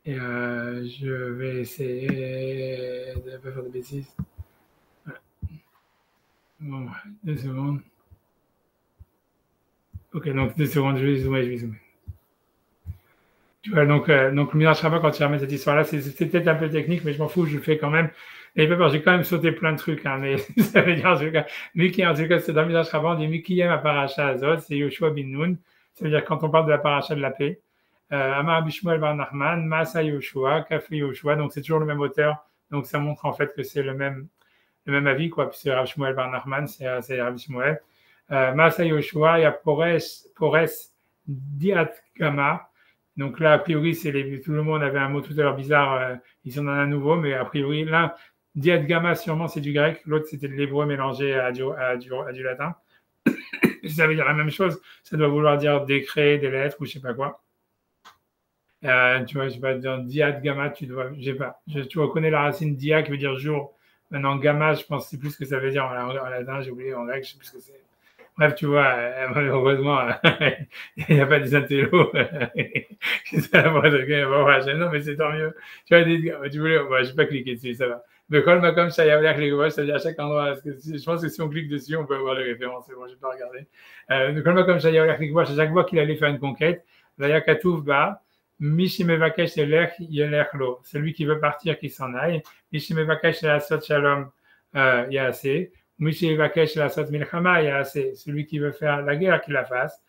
Et je vais essayer de ne pas faire de bêtises. Bon, 2 secondes. Ok, donc 2 secondes, je vais zoomer. Tu vois, donc le Midrash Rabbah, quand tu ramènes cette histoire-là, c'est peut-être un peu technique, mais je m'en fous, je le fais quand même. Et pas peur, j'ai quand même sauté plein de trucs, hein, mais ça veut dire, en tout cas, c'est dans le Midrash Rabbah, on dit Mikiyem à Paracha Azot, c'est Yoshua bin Nun. Ça veut dire quand on parle de la Paracha de la paix. Amar Bishmuel Bar Nachman, Masa Yoshua, Café Yoshua, donc c'est toujours le même auteur. Donc ça montre en fait que c'est le même avis, quoi, puisque Rav Shmuel Bar Nachman, c'est Rav Shmuel. Masa Yoshua, il y a Pores Diat Gama. Donc là, a priori, tout le monde avait un mot tout à l'heure bizarre, ils en ont un nouveau, mais a priori, l'un, Diat Gama, sûrement, c'est du grec, l'autre, c'était de l'hébreu mélangé à du latin. Ça veut dire la même chose, ça doit vouloir dire décret, des lettres, ou je sais pas quoi. Tu vois, je sais pas, dire Diat Gama, tu reconnais la racine Dia qui veut dire jour. Maintenant, Gamma, je pense que c'est plus ce que ça veut dire en latin, j'ai oublié, en grec, je sais plus ce que c'est. Bref, tu vois, malheureusement, il n'y a pas des intellos qui savent non, mais c'est tant mieux. Tu vois, tu voulais, je vais pas cliquer dessus, ça va. Mais quand le comme ça, il y a l'air que ça veut dire à chaque endroit. Parce que je pense que si on clique dessus, on peut avoir les références. Bon, je vais pas regarder. Quand comme ça, il y a l'air que à chaque fois qu'il allait faire une conquête, là, Katouf ba, Mishimevakesh elech yelech lo. Celui qui veut partir, qui s'en aille. Mishimevakesh asot shalom yaseh. Mishimevakesh asot milchama yaseh. Celui qui veut faire la guerre, qu'il la fasse.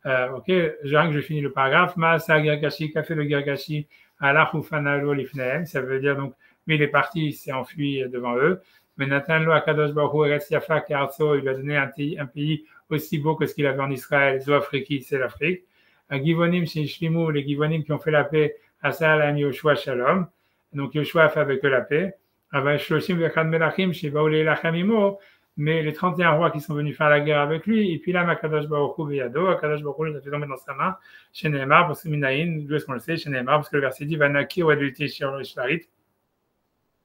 Ok, je finis le paragraphe. Maasa Girgashi, qu'a fait le Girgashi, alach ufanalo lifnehem. Ça veut dire donc, lui il est parti, il s'est enfui devant eux. Mais Nathan lo akadosh baruch hu eretz yafa ke'artso, il lui a donné un pays aussi beau que ce qu'il avait en Israël. Zoafriki, c'est l'Afrique. Givonim chez Shlimu, les Givonim qui ont fait la paix, Asa Alam Yoshua Shalom. Donc Yoshua a fait avec eux la paix. Shloshim vechad melachim chez Baoulé Lachamimo, mais les 31 rois qui sont venus faire la guerre avec lui, et puis là, Makadosh Baruch Hu Beyado, Akadosh Baruch Hu les a fait tomber dans sa main, chez Nehemar, parce que Minaïn, d'où est-ce qu'on le sait, chez Nehemar, parce que le verset dit, Vanaki ou adulté sur le Shvarit.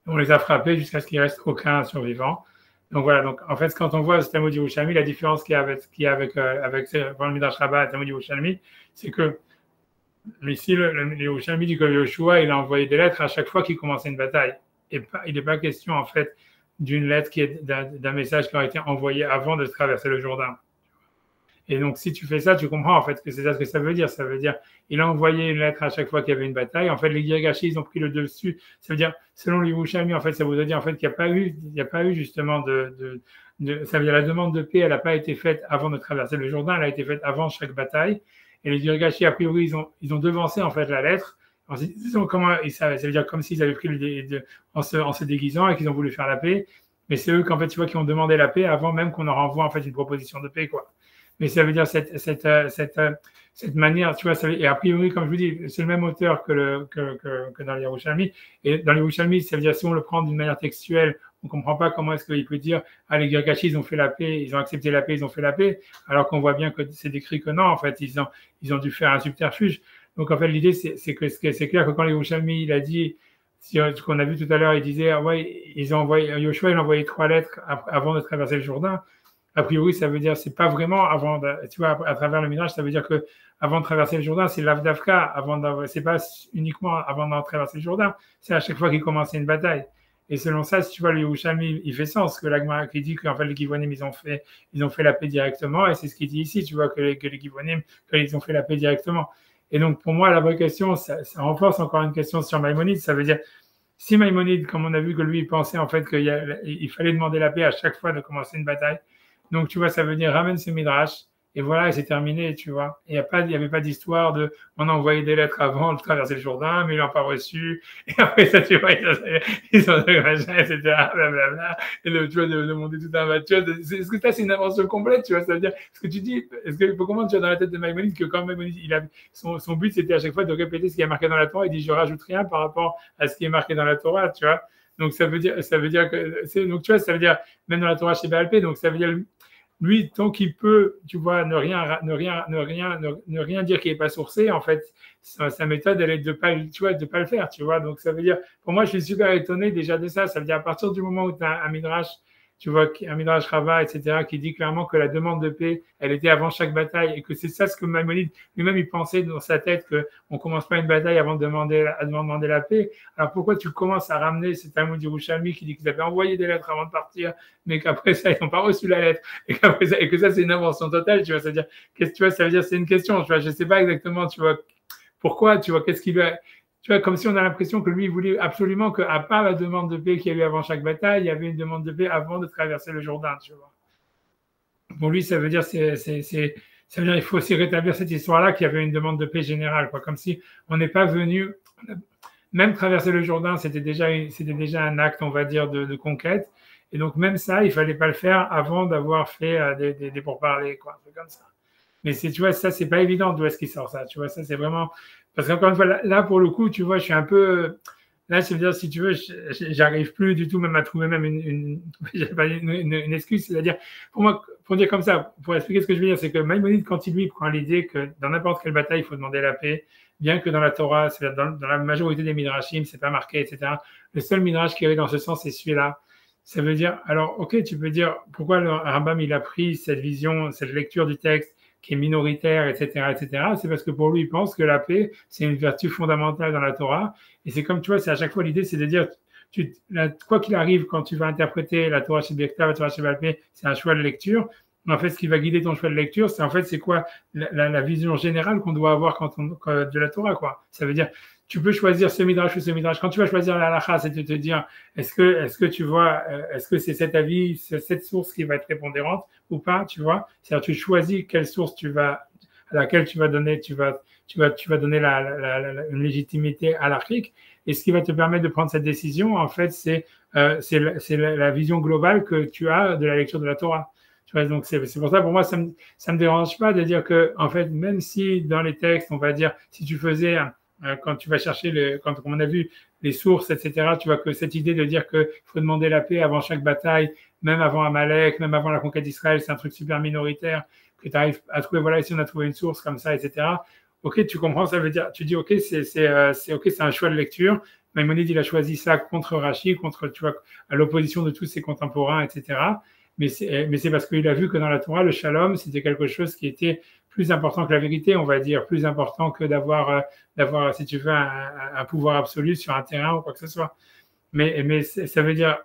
On les a frappés jusqu'à ce qu'il reste aucun survivant. Donc voilà, donc en fait, quand on voit ce Talmud Yerushalmi, la différence qu'il y a avec le Midrash Rabbah et le Talmud Yerushalmi, c'est que ici, le Yerushalmi dit que Yoshua, il a envoyé des lettres à chaque fois qu'il commençait une bataille. Et il n'est pas question, en fait, d'une lettre qui est d'un message qui a été envoyé avant de traverser le Jourdain. Et donc, si tu fais ça, tu comprends en fait que c'est ça ce que ça veut dire. Ça veut dire, il a envoyé une lettre à chaque fois qu'il y avait une bataille. En fait, les Girgachis, ils ont pris le dessus. Ça veut dire, selon les Yerushalmi, en fait, ça voudrait dire en fait qu'il n'y a pas eu justement ça veut dire la demande de paix, elle n'a pas été faite avant de traverser le Jourdain, elle a été faite avant chaque bataille. Et les Girgachis, a priori, ils ont devancé en fait la lettre. Ça veut dire comme s'ils avaient pris en se déguisant et qu'ils ont voulu faire la paix. Mais c'est eux qu'en fait, tu vois, qui ont demandé la paix avant même qu'on leur envoie en fait une proposition de paix, quoi. Mais ça veut dire cette manière, tu vois, et a priori, comme je vous dis, c'est le même auteur que dans les Yerushalmi. Et dans les Yerushalmi, ça veut dire si on le prend d'une manière textuelle, on ne comprend pas comment est-ce qu'il peut dire ah, les Girgachis, ils ont fait la paix, ils ont accepté la paix, ils ont fait la paix, alors qu'on voit bien que c'est décrit que non, en fait, ils ont dû faire un subterfuge. Donc, en fait, l'idée, c'est clair que quand les Yerushalmi, il a dit, ce qu'on a vu tout à l'heure, il disait, ah ouais, Yoshua, il a envoyé 3 lettres avant de traverser le Jourdain. A priori, ça veut dire, c'est pas vraiment tu vois, à travers le Midrash, ça veut dire que avant de traverser le Jourdain, c'est l'Avdavka, c'est pas uniquement avant de traverser le Jourdain, c'est à chaque fois qu'il commençait une bataille. Et selon ça, si tu vois, le Yerushalmi, il fait sens, que l'Agmara qui dit qu'en fait, les Givonim, ils ont fait la paix directement, et c'est ce qu'il dit ici, tu vois, que les Givonim, qu'ils ont fait la paix directement. Et donc, pour moi, la vraie question, ça renforce encore une question sur Maïmonide, ça veut dire, si Maïmonide, comme on a vu que lui, il pensait en fait qu'il fallait demander la paix à chaque fois de commencer une bataille, donc, tu vois, ça veut dire ramène ce midrash, et voilà, et c'est terminé, tu vois. Il n'y avait pas d'histoire on a envoyé des lettres avant de traverser le Jourdain, mais ils l'ont pas reçu. Et après ça, tu vois, ils ont des machins, etc., blablabla. Et tu vois, de monter tout un match. Est-ce que ça, c'est une invention complète, tu vois? Ça veut dire, ce que tu dis, faut comment tu as dans la tête de Maïmonide que quand Maïmonide, son but, c'était à chaque fois de répéter ce qui est marqué dans la Torah. Il dit, je rajoute rien par rapport à ce qui est marqué dans la Torah, tu vois. Donc, ça veut dire donc, tu vois, ça veut dire, même dans la Torah chez Baal Pé, donc ça veut dire, lui, tant qu'il peut, tu vois, ne rien dire qui n'est pas sourcé, en fait, sa méthode, elle est de pas le faire, tu vois. Donc, ça veut dire, pour moi, je suis super étonné déjà de ça. Ça veut dire, à partir du moment où tu as un midrash, tu vois, un midrash Rava, etc., qui dit clairement que la demande de paix, elle était avant chaque bataille, et que c'est ça ce que Maïmonide lui-même, il pensait dans sa tête, qu'on commence pas une bataille avant de demander la paix. Alors, pourquoi tu commences à ramener cet Talmud Yerushalmi qui dit qu'ils avaient envoyé des lettres avant de partir, mais qu'après ça, ils n'ont pas reçu la lettre, et que ça, c'est une invention totale, tu vois, c'est-à-dire, ça veut dire, c'est une question, tu vois, je sais pas exactement, tu vois, pourquoi, tu vois, qu'est-ce qu'il veut, tu vois, comme si on a l'impression que lui, il voulait absolument qu'à part la demande de paix qu'il y a eu avant chaque bataille, il y avait une demande de paix avant de traverser le Jourdain, tu vois. Pour lui, ça veut dire, ça veut dire, il faut aussi rétablir cette histoire-là qu'il y avait une demande de paix générale, quoi, comme si on n'est pas venu, même traverser le Jourdain, c'était déjà un acte, on va dire, de conquête. Et donc, même ça, il fallait pas le faire avant d'avoir fait des pourparlers, quoi, un truc comme ça. Mais tu vois, ça, c'est pas évident d'où est-ce qu'il sort ça. Tu vois, ça, c'est vraiment, parce qu'encore une fois, là, pour le coup, tu vois, je suis un peu, là, je veux dire, si tu veux, j'arrive plus du tout même à trouver même une excuse. C'est-à-dire, pour dire comme ça, pour expliquer ce que je veux dire, c'est que Maïmonide, quand il lui prend l'idée que dans n'importe quelle bataille, il faut demander la paix, bien que dans la Torah, c'est-à-dire dans la majorité des midrashim, c'est pas marqué, etc. Le seul midrash qui est dans ce sens, c'est celui-là. Ça veut dire, alors, ok, tu peux dire, pourquoi le Rambam, il a pris cette vision, cette lecture du texte, qui est minoritaire, etc., etc., c'est parce que pour lui, il pense que la paix, c'est une vertu fondamentale dans la Torah. Et c'est comme, tu vois, c'est à chaque fois l'idée, c'est de dire, quoi qu'il arrive, quand tu vas interpréter la Torah chez Bekta, la Torah chez Baal Pé, c'est un choix de lecture. En fait, ce qui va guider ton choix de lecture, c'est quoi la vision générale qu'on doit avoir de la Torah, quoi. Ça veut dire, tu peux choisir ce midrash ou ce midrash. Quand tu vas choisir la halakha, c'est de te dire, est-ce que tu vois, est-ce que c'est cet avis, cette source qui va être prépondérante ou pas, tu vois? C'est-à-dire, tu choisis quelle source à laquelle tu vas donner, donner une légitimité halarchique. Et ce qui va te permettre de prendre cette décision, en fait, c'est la vision globale que tu as de la lecture de la Torah. Tu vois, donc c'est pour ça, pour moi, ça me dérange pas de dire que, en fait, même si dans les textes, on va dire, si tu faisais quand tu vas chercher, quand on a vu les sources, etc., tu vois que cette idée de dire qu'il faut demander la paix avant chaque bataille, même avant Amalek, même avant la conquête d'Israël, c'est un truc super minoritaire, que tu arrives à trouver, voilà, ici on a trouvé une source comme ça, etc. Ok, tu comprends, ça veut dire, tu dis, ok, c'est un choix de lecture. Maïmonide, il a choisi ça contre Rashi, tu vois, à l'opposition de tous ses contemporains, etc. Mais c'est parce qu'il a vu que dans la Torah, le shalom, c'était quelque chose qui était plus important que la vérité, on va dire, plus important que d'avoir, si tu veux, un pouvoir absolu sur un terrain ou quoi que ce soit. Mais ça veut dire,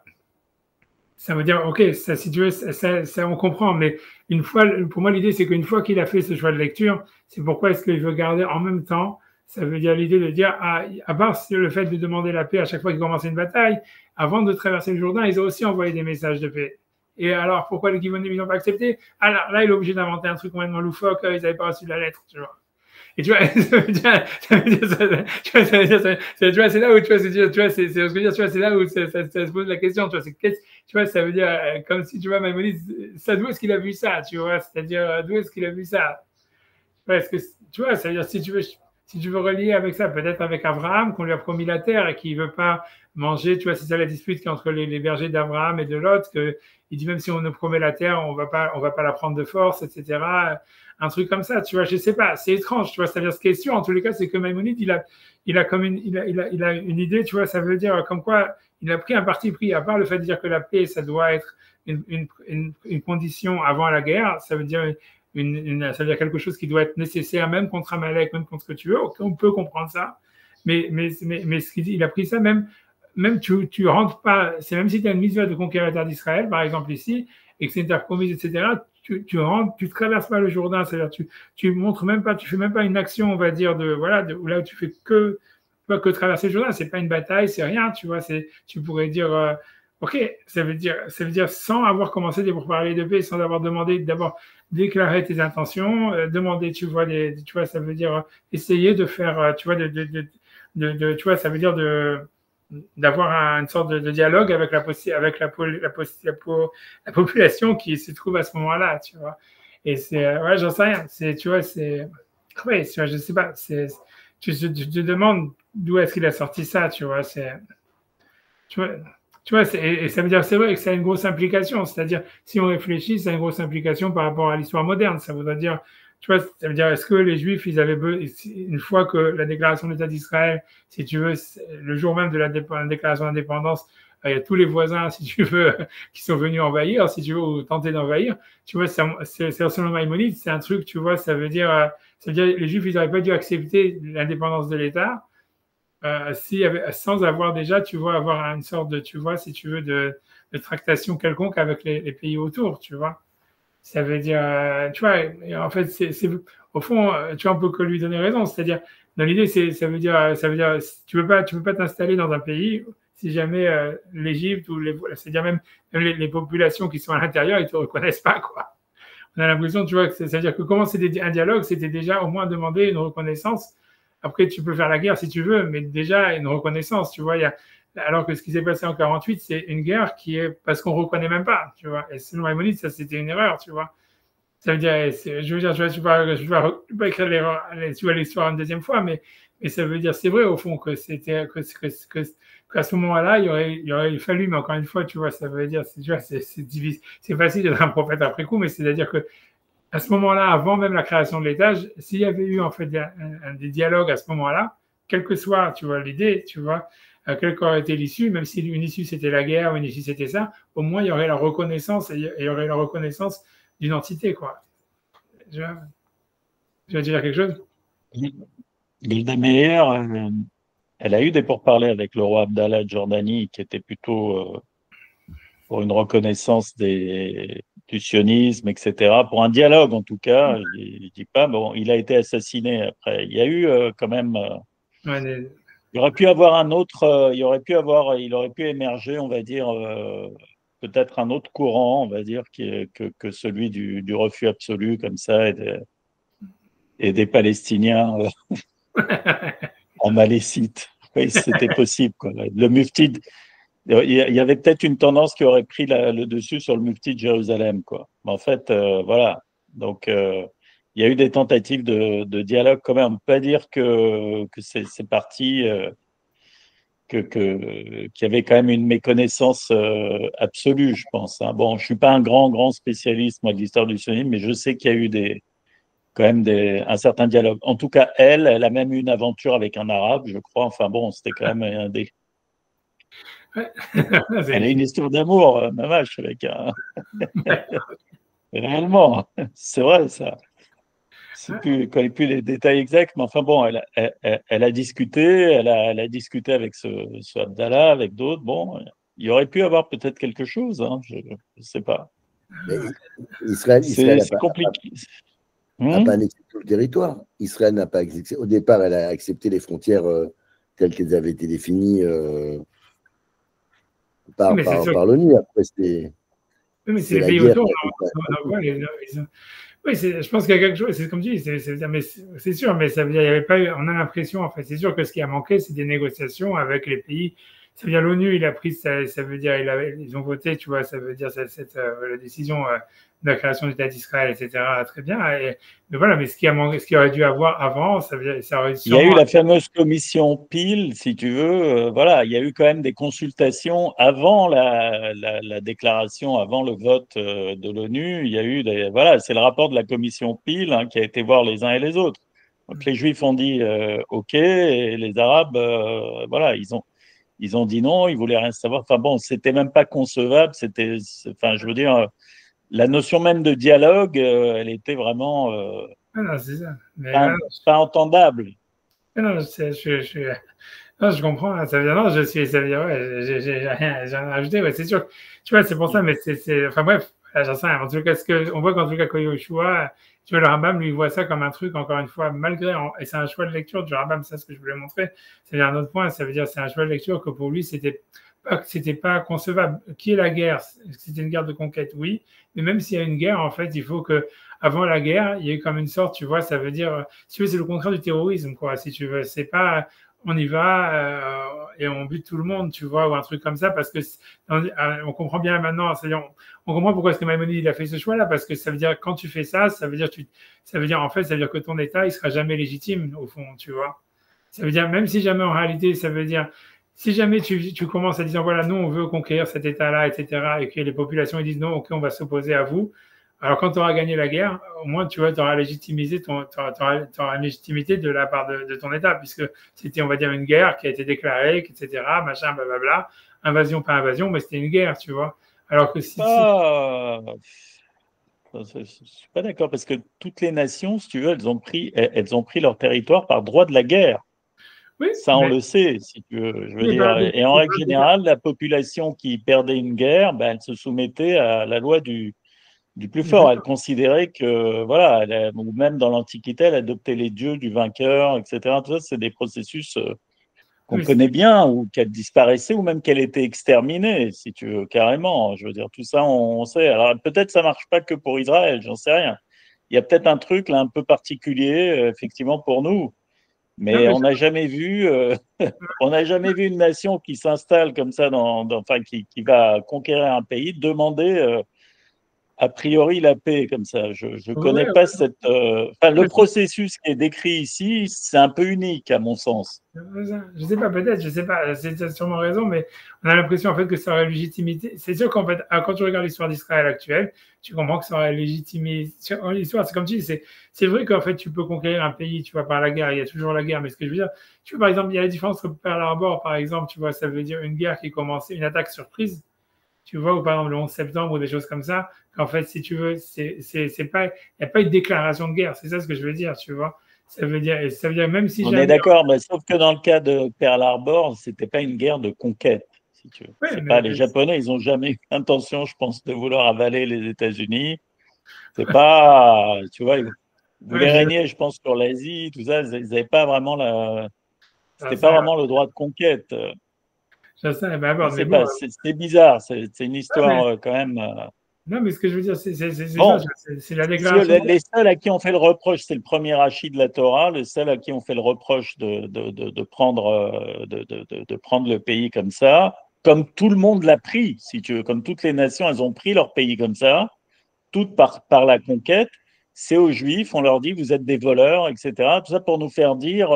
ça veut dire, ok, ça, si tu veux, ça, on comprend, mais une fois, pour moi, l'idée, c'est qu'une fois qu'il a fait ce choix de lecture, c'est pourquoi est-ce qu'il veut garder en même temps, ça veut dire l'idée de dire, ah, à part le fait de demander la paix à chaque fois qu'ils commençaient une bataille, avant de traverser le Jourdain, ils ont aussi envoyé des messages de paix. Et alors, pourquoi les Givonim, ils n'ont pas accepté? Alors là, il est obligé d'inventer un truc complètement loufoque, ils n'avaient pas reçu la lettre, tu vois. Et tu vois, tu vois, c'est là où, tu vois, tu vois, c'est ce que je veux dire, tu vois, c'est là où ça se pose la question, tu vois, tu vois, ça veut dire, comme si, tu vois, Maïmonide, ça, d'où est-ce qu'il a vu ça, tu vois, c'est-à-dire, d'où est-ce qu'il a vu ça? Ouais, est-ce que, tu vois, ça veut dire, si tu veux relier avec ça, peut-être avec Abraham, qu'on lui a promis la terre et qu'il veut pas manger, tu vois, c'est ça la dispute qui est entre les bergers d'Abraham et de Lot, que il dit même si on nous promet la terre, on va pas la prendre de force, etc. Un truc comme ça, tu vois, je sais pas, c'est étrange, tu vois, ça veut dire ce question, en tous les cas, c'est que Maïmonide, il a comme il a une idée, tu vois, ça veut dire comme quoi il a pris un parti pris, à part le fait de dire que la paix, ça doit être une condition avant la guerre, ça veut dire ça veut dire quelque chose qui doit être nécessaire, même contre Amalek, même contre ce que tu veux. Okay, on peut comprendre ça. Mais ce qu'il dit, il a pris ça même tu rentres pas, c'est même si tu as une mitzvah de conquérir la terre d'Israël, par exemple ici, et que c'est une terre promise, etc., tu rentres, tu traverses pas le Jourdain, c'est-à-dire tu montres même pas, tu fais même pas une action, on va dire, voilà, là où tu fais que traverser le Jourdain, c'est pas une bataille, c'est rien, tu vois, tu pourrais dire, ok, ça veut dire sans avoir commencé des pourparlers de paix, sans avoir demandé d'abord déclarer tes intentions, demander, tu vois, ça veut dire essayer de faire, tu vois, tu vois, ça veut dire d'avoir une sorte de dialogue avec la population qui se trouve à ce moment-là, tu vois. Et ouais, j'en sais rien. Tu vois, ouais, tu vois, je sais pas. Tu te demandes d'où est-ce qu'il a sorti ça, tu vois. Tu vois, et ça veut dire, c'est vrai que ça a une grosse implication. C'est-à-dire, si on réfléchit, ça a une grosse implication par rapport à l'histoire moderne. Ça voudrait dire, tu vois, ça veut dire, est-ce que les Juifs, ils avaient une fois que la déclaration de l'État d'Israël, si tu veux, le jour même de la déclaration d'indépendance, il y a tous les voisins, si tu veux, qui sont venus envahir, si tu veux, ou tenter d'envahir. Tu vois, c'est selon Maïmonide, c'est un truc, tu vois, ça veut dire, les Juifs, ils n'auraient pas dû accepter l'indépendance de l'État sans avoir déjà, tu vois, avoir une sorte de, tu vois, si tu veux, de tractation quelconque avec les pays autour, tu vois. Ça veut dire, tu vois, en fait, au fond, tu vois, on peut que lui donner raison. C'est-à-dire, dans l'idée, ça veut dire, tu peux pas t'installer dans un pays si jamais l'Égypte c'est-à-dire même les populations qui sont à l'intérieur, ils te reconnaissent pas, quoi. On a l'impression, tu vois, c'est-à-dire que commencer un dialogue, c'était déjà au moins demander une reconnaissance. Après, tu peux faire la guerre si tu veux, mais déjà une reconnaissance, tu vois. Alors que ce qui s'est passé en 48, c'est une guerre qui est parce qu'on reconnaît même pas, tu vois. Et selon Maïmonide, ça c'était une erreur, tu vois. Ça veut dire, je veux dire, je vais pas écrire l'histoire une deuxième fois, mais ça veut dire, c'est vrai au fond que qu'à ce moment-là, il aurait fallu, mais encore une fois, tu vois, ça veut dire, tu vois, c'est facile d'être un prophète après coup, mais c'est-à-dire que à ce moment-là, avant même la création de l'État, s'il y avait eu en fait des dialogues à ce moment-là, quelle que soit, tu vois, l'idée, tu vois, quelle qu'aurait été l'issue, même si une issue c'était la guerre, une issue c'était ça, au moins il y aurait la reconnaissance et il y aurait la reconnaissance d'une entité, quoi. Je, tu vas dire quelque chose? Golda Meir, elle a eu des pourparlers avec le roi Abdallah de Jordanie, qui était plutôt pour une reconnaissance du sionisme, etc. Pour un dialogue, en tout cas. Je dis pas, bon, il a été assassiné après. Il y a eu quand même. Ouais, Il aurait pu avoir un autre. Il aurait pu émerger, on va dire, peut-être un autre courant, on va dire, que celui du refus absolu, comme ça, et des Palestiniens en Malécite. Oui, c'était possible, quoi. Le mufti, il y avait peut-être une tendance qui aurait pris le dessus sur le mufti de Jérusalem, quoi. Mais en fait, voilà. Donc, il y a eu des tentatives de dialogue quand même. On peut pas dire que c'est parti, qu'il y avait quand même une méconnaissance absolue, je pense, hein. Bon, je suis pas un grand spécialiste, moi, de l'histoire du sionisme, mais je sais qu'il y a eu quand même un certain dialogue. En tout cas, elle a même eu une aventure avec un arabe, je crois. Enfin bon, c'était quand même ouais. Elle a une histoire d'amour, ma vache, avec un. Réellement, c'est vrai ça. Je ne connais plus les détails exacts, mais enfin bon, elle a discuté, elle a discuté avec ce Abdallah, avec d'autres. Bon, il y aurait pu avoir peut-être quelque chose, hein, je ne sais pas. Mais Israël C'est compliqué. n'a pas annexé tout le territoire. Israël n'a pas accepté. Au départ, elle a accepté les frontières telles qu'elles avaient été définies par l'ONU. Après, Oui, mais c'est c'est les la pays guerre. autour. Oui, je pense qu'il y a quelque chose, c'est comme tu dis, mais c'est sûr, mais ça veut dire, il y avait pas eu, on a l'impression, en fait, c'est sûr que ce qui a manqué, c'est des négociations avec les pays. Ça veut dire l'ONU, il a pris, ça veut dire, ils ont voté, tu vois, ça veut dire la décision de la création de l'État d'Israël, etc. Très bien. Mais voilà, mais ce qui a manqué, ce qui aurait dû avoir avant, ça veut dire, ça aurait Il y a eu sûrement. la fameuse commission Peel, si tu veux. Voilà, il y a eu quand même des consultations avant la déclaration, avant le vote de l'ONU. Il y a eu voilà, c'est le rapport de la commission Peel, hein, qui a été voir les uns et les autres. Donc les Juifs ont dit OK, et les Arabes, voilà, ils ont dit non, ils voulaient rien savoir. Enfin bon, c'était même pas concevable. Enfin, je veux dire, la notion même de dialogue, elle était vraiment Ah non, c'est ça. Mais pas, pas entendable. non, non, je comprends. Hein, ça veut dire, non, ça veut dire, ouais, j'ai rien rajouté. Ouais, c'est sûr. Tu vois, c'est pour ça, mais enfin bref, j'en sais rien. En tout cas, on voit qu'en tout cas, Yoshua, tu vois, le Rambam, lui, il voit ça comme un truc, encore une fois, et c'est un choix de lecture du Rambam, ça, ce que je voulais montrer. C'est-à-dire, un autre point, ça veut dire, c'est un choix de lecture que pour lui, c'était pas concevable. Qui est la guerre? C'était une guerre de conquête, oui. Mais même s'il y a une guerre, en fait, il faut que, avant la guerre, il y ait comme une sorte, tu vois, ça veut dire, si tu veux, c'est le contraire du terrorisme, quoi, si tu veux. C'est pas, on y va et on bute tout le monde, tu vois, ou un truc comme ça, parce que on comprend bien maintenant, c'est-à-dire on comprend pourquoi est-ce que Maïmonide il a fait ce choix-là, parce que ça veut dire quand tu fais ça, ça veut dire en fait, ça veut dire que ton État il sera jamais légitime au fond, tu vois. Ça veut dire même si jamais en réalité, ça veut dire si jamais tu commences à dire voilà, nous on veut conquérir cet État-là, etc., et que les populations ils disent non, ok, on va s'opposer à vous. Alors, quand tu auras gagné la guerre, au moins, tu vois, tu auras légitimé t'auras une légitimité de la part de ton État, puisque c'était, on va dire, une guerre qui a été déclarée, etc., machin, blablabla, invasion, pas invasion, mais c'était une guerre, tu vois. Alors que Je ne suis pas d'accord parce que toutes les nations, si tu veux, elles ont pris leur territoire par droit de la guerre. oui, Ça, on le sait, si tu veux. Je veux dire. Et en règle générale, la population qui perdait une guerre, ben, elle se soumettait à la loi du plus fort. Elle considérait que, voilà, ou même dans l'Antiquité, elle adoptait les dieux du vainqueur, etc. Tout ça, c'est des processus qu'on connaît bien, ou qu'elle disparaissait, ou même qu'elle était exterminée, si tu veux, carrément. Je veux dire, tout ça, on sait. Alors peut-être ça marche pas que pour Israël, j'en sais rien. Il y a peut-être un truc là un peu particulier, effectivement, pour nous. Mais on n'a jamais vu, on n'a jamais vu une nation qui s'installe comme ça, enfin, qui va conquérir un pays, demander a priori la paix comme ça. Je ne connais pas cette. Enfin, le processus qui est décrit ici, c'est un peu unique à mon sens. Je sais pas, peut-être, je sais pas, c'est sûrement raison, mais on a l'impression en fait que ça aurait légitimité. C'est sûr qu'en fait, quand tu regardes l'histoire d'Israël actuelle, tu comprends que ça aurait légitimé. L'histoire, c'est comme tu dis, c'est vrai qu'en fait, tu peux conquérir un pays, tu vois, par la guerre, il y a toujours la guerre, mais ce que je veux dire, tu vois, par exemple, il y a la différence entre Pearl Harbor, par exemple, tu vois, ça veut dire une guerre qui est commencée, une attaque surprise, tu vois, ou par exemple le 11 septembre ou des choses comme ça, qu'en fait, si tu veux, c'est pas, il n'y a pas eu de déclaration de guerre, c'est ça ce que je veux dire, tu vois. Ça veut dire même si On jamais. est d'accord, mais sauf que dans le cas de Pearl Harbor, c'était pas une guerre de conquête, si tu veux. Ouais, C'est pas mais les Japonais, ils ont jamais eu l'intention, je pense, de vouloir avaler les États-Unis. C'est pas, tu vois, ils ouais, voulaient régner, je pense, sur l'Asie, tout ça. Ils n'avaient pas vraiment c'était pas vraiment le droit de conquête. je sais, Je mais sais bon, pas, c'est bizarre. C'est une mais, histoire quand même. non, mais ce que je veux dire, c'est ça, Bon, c'est la si tu veux, déclaration. les seuls à qui on fait le reproche, c'est le premier rachis de la Torah, le seul à qui on fait le reproche de prendre, de prendre le pays comme ça, comme tout le monde l'a pris, si tu veux, comme toutes les nations, elles ont pris leur pays comme ça, toutes par la conquête, c'est aux Juifs, on leur dit vous êtes des voleurs, etc. Tout ça pour nous faire dire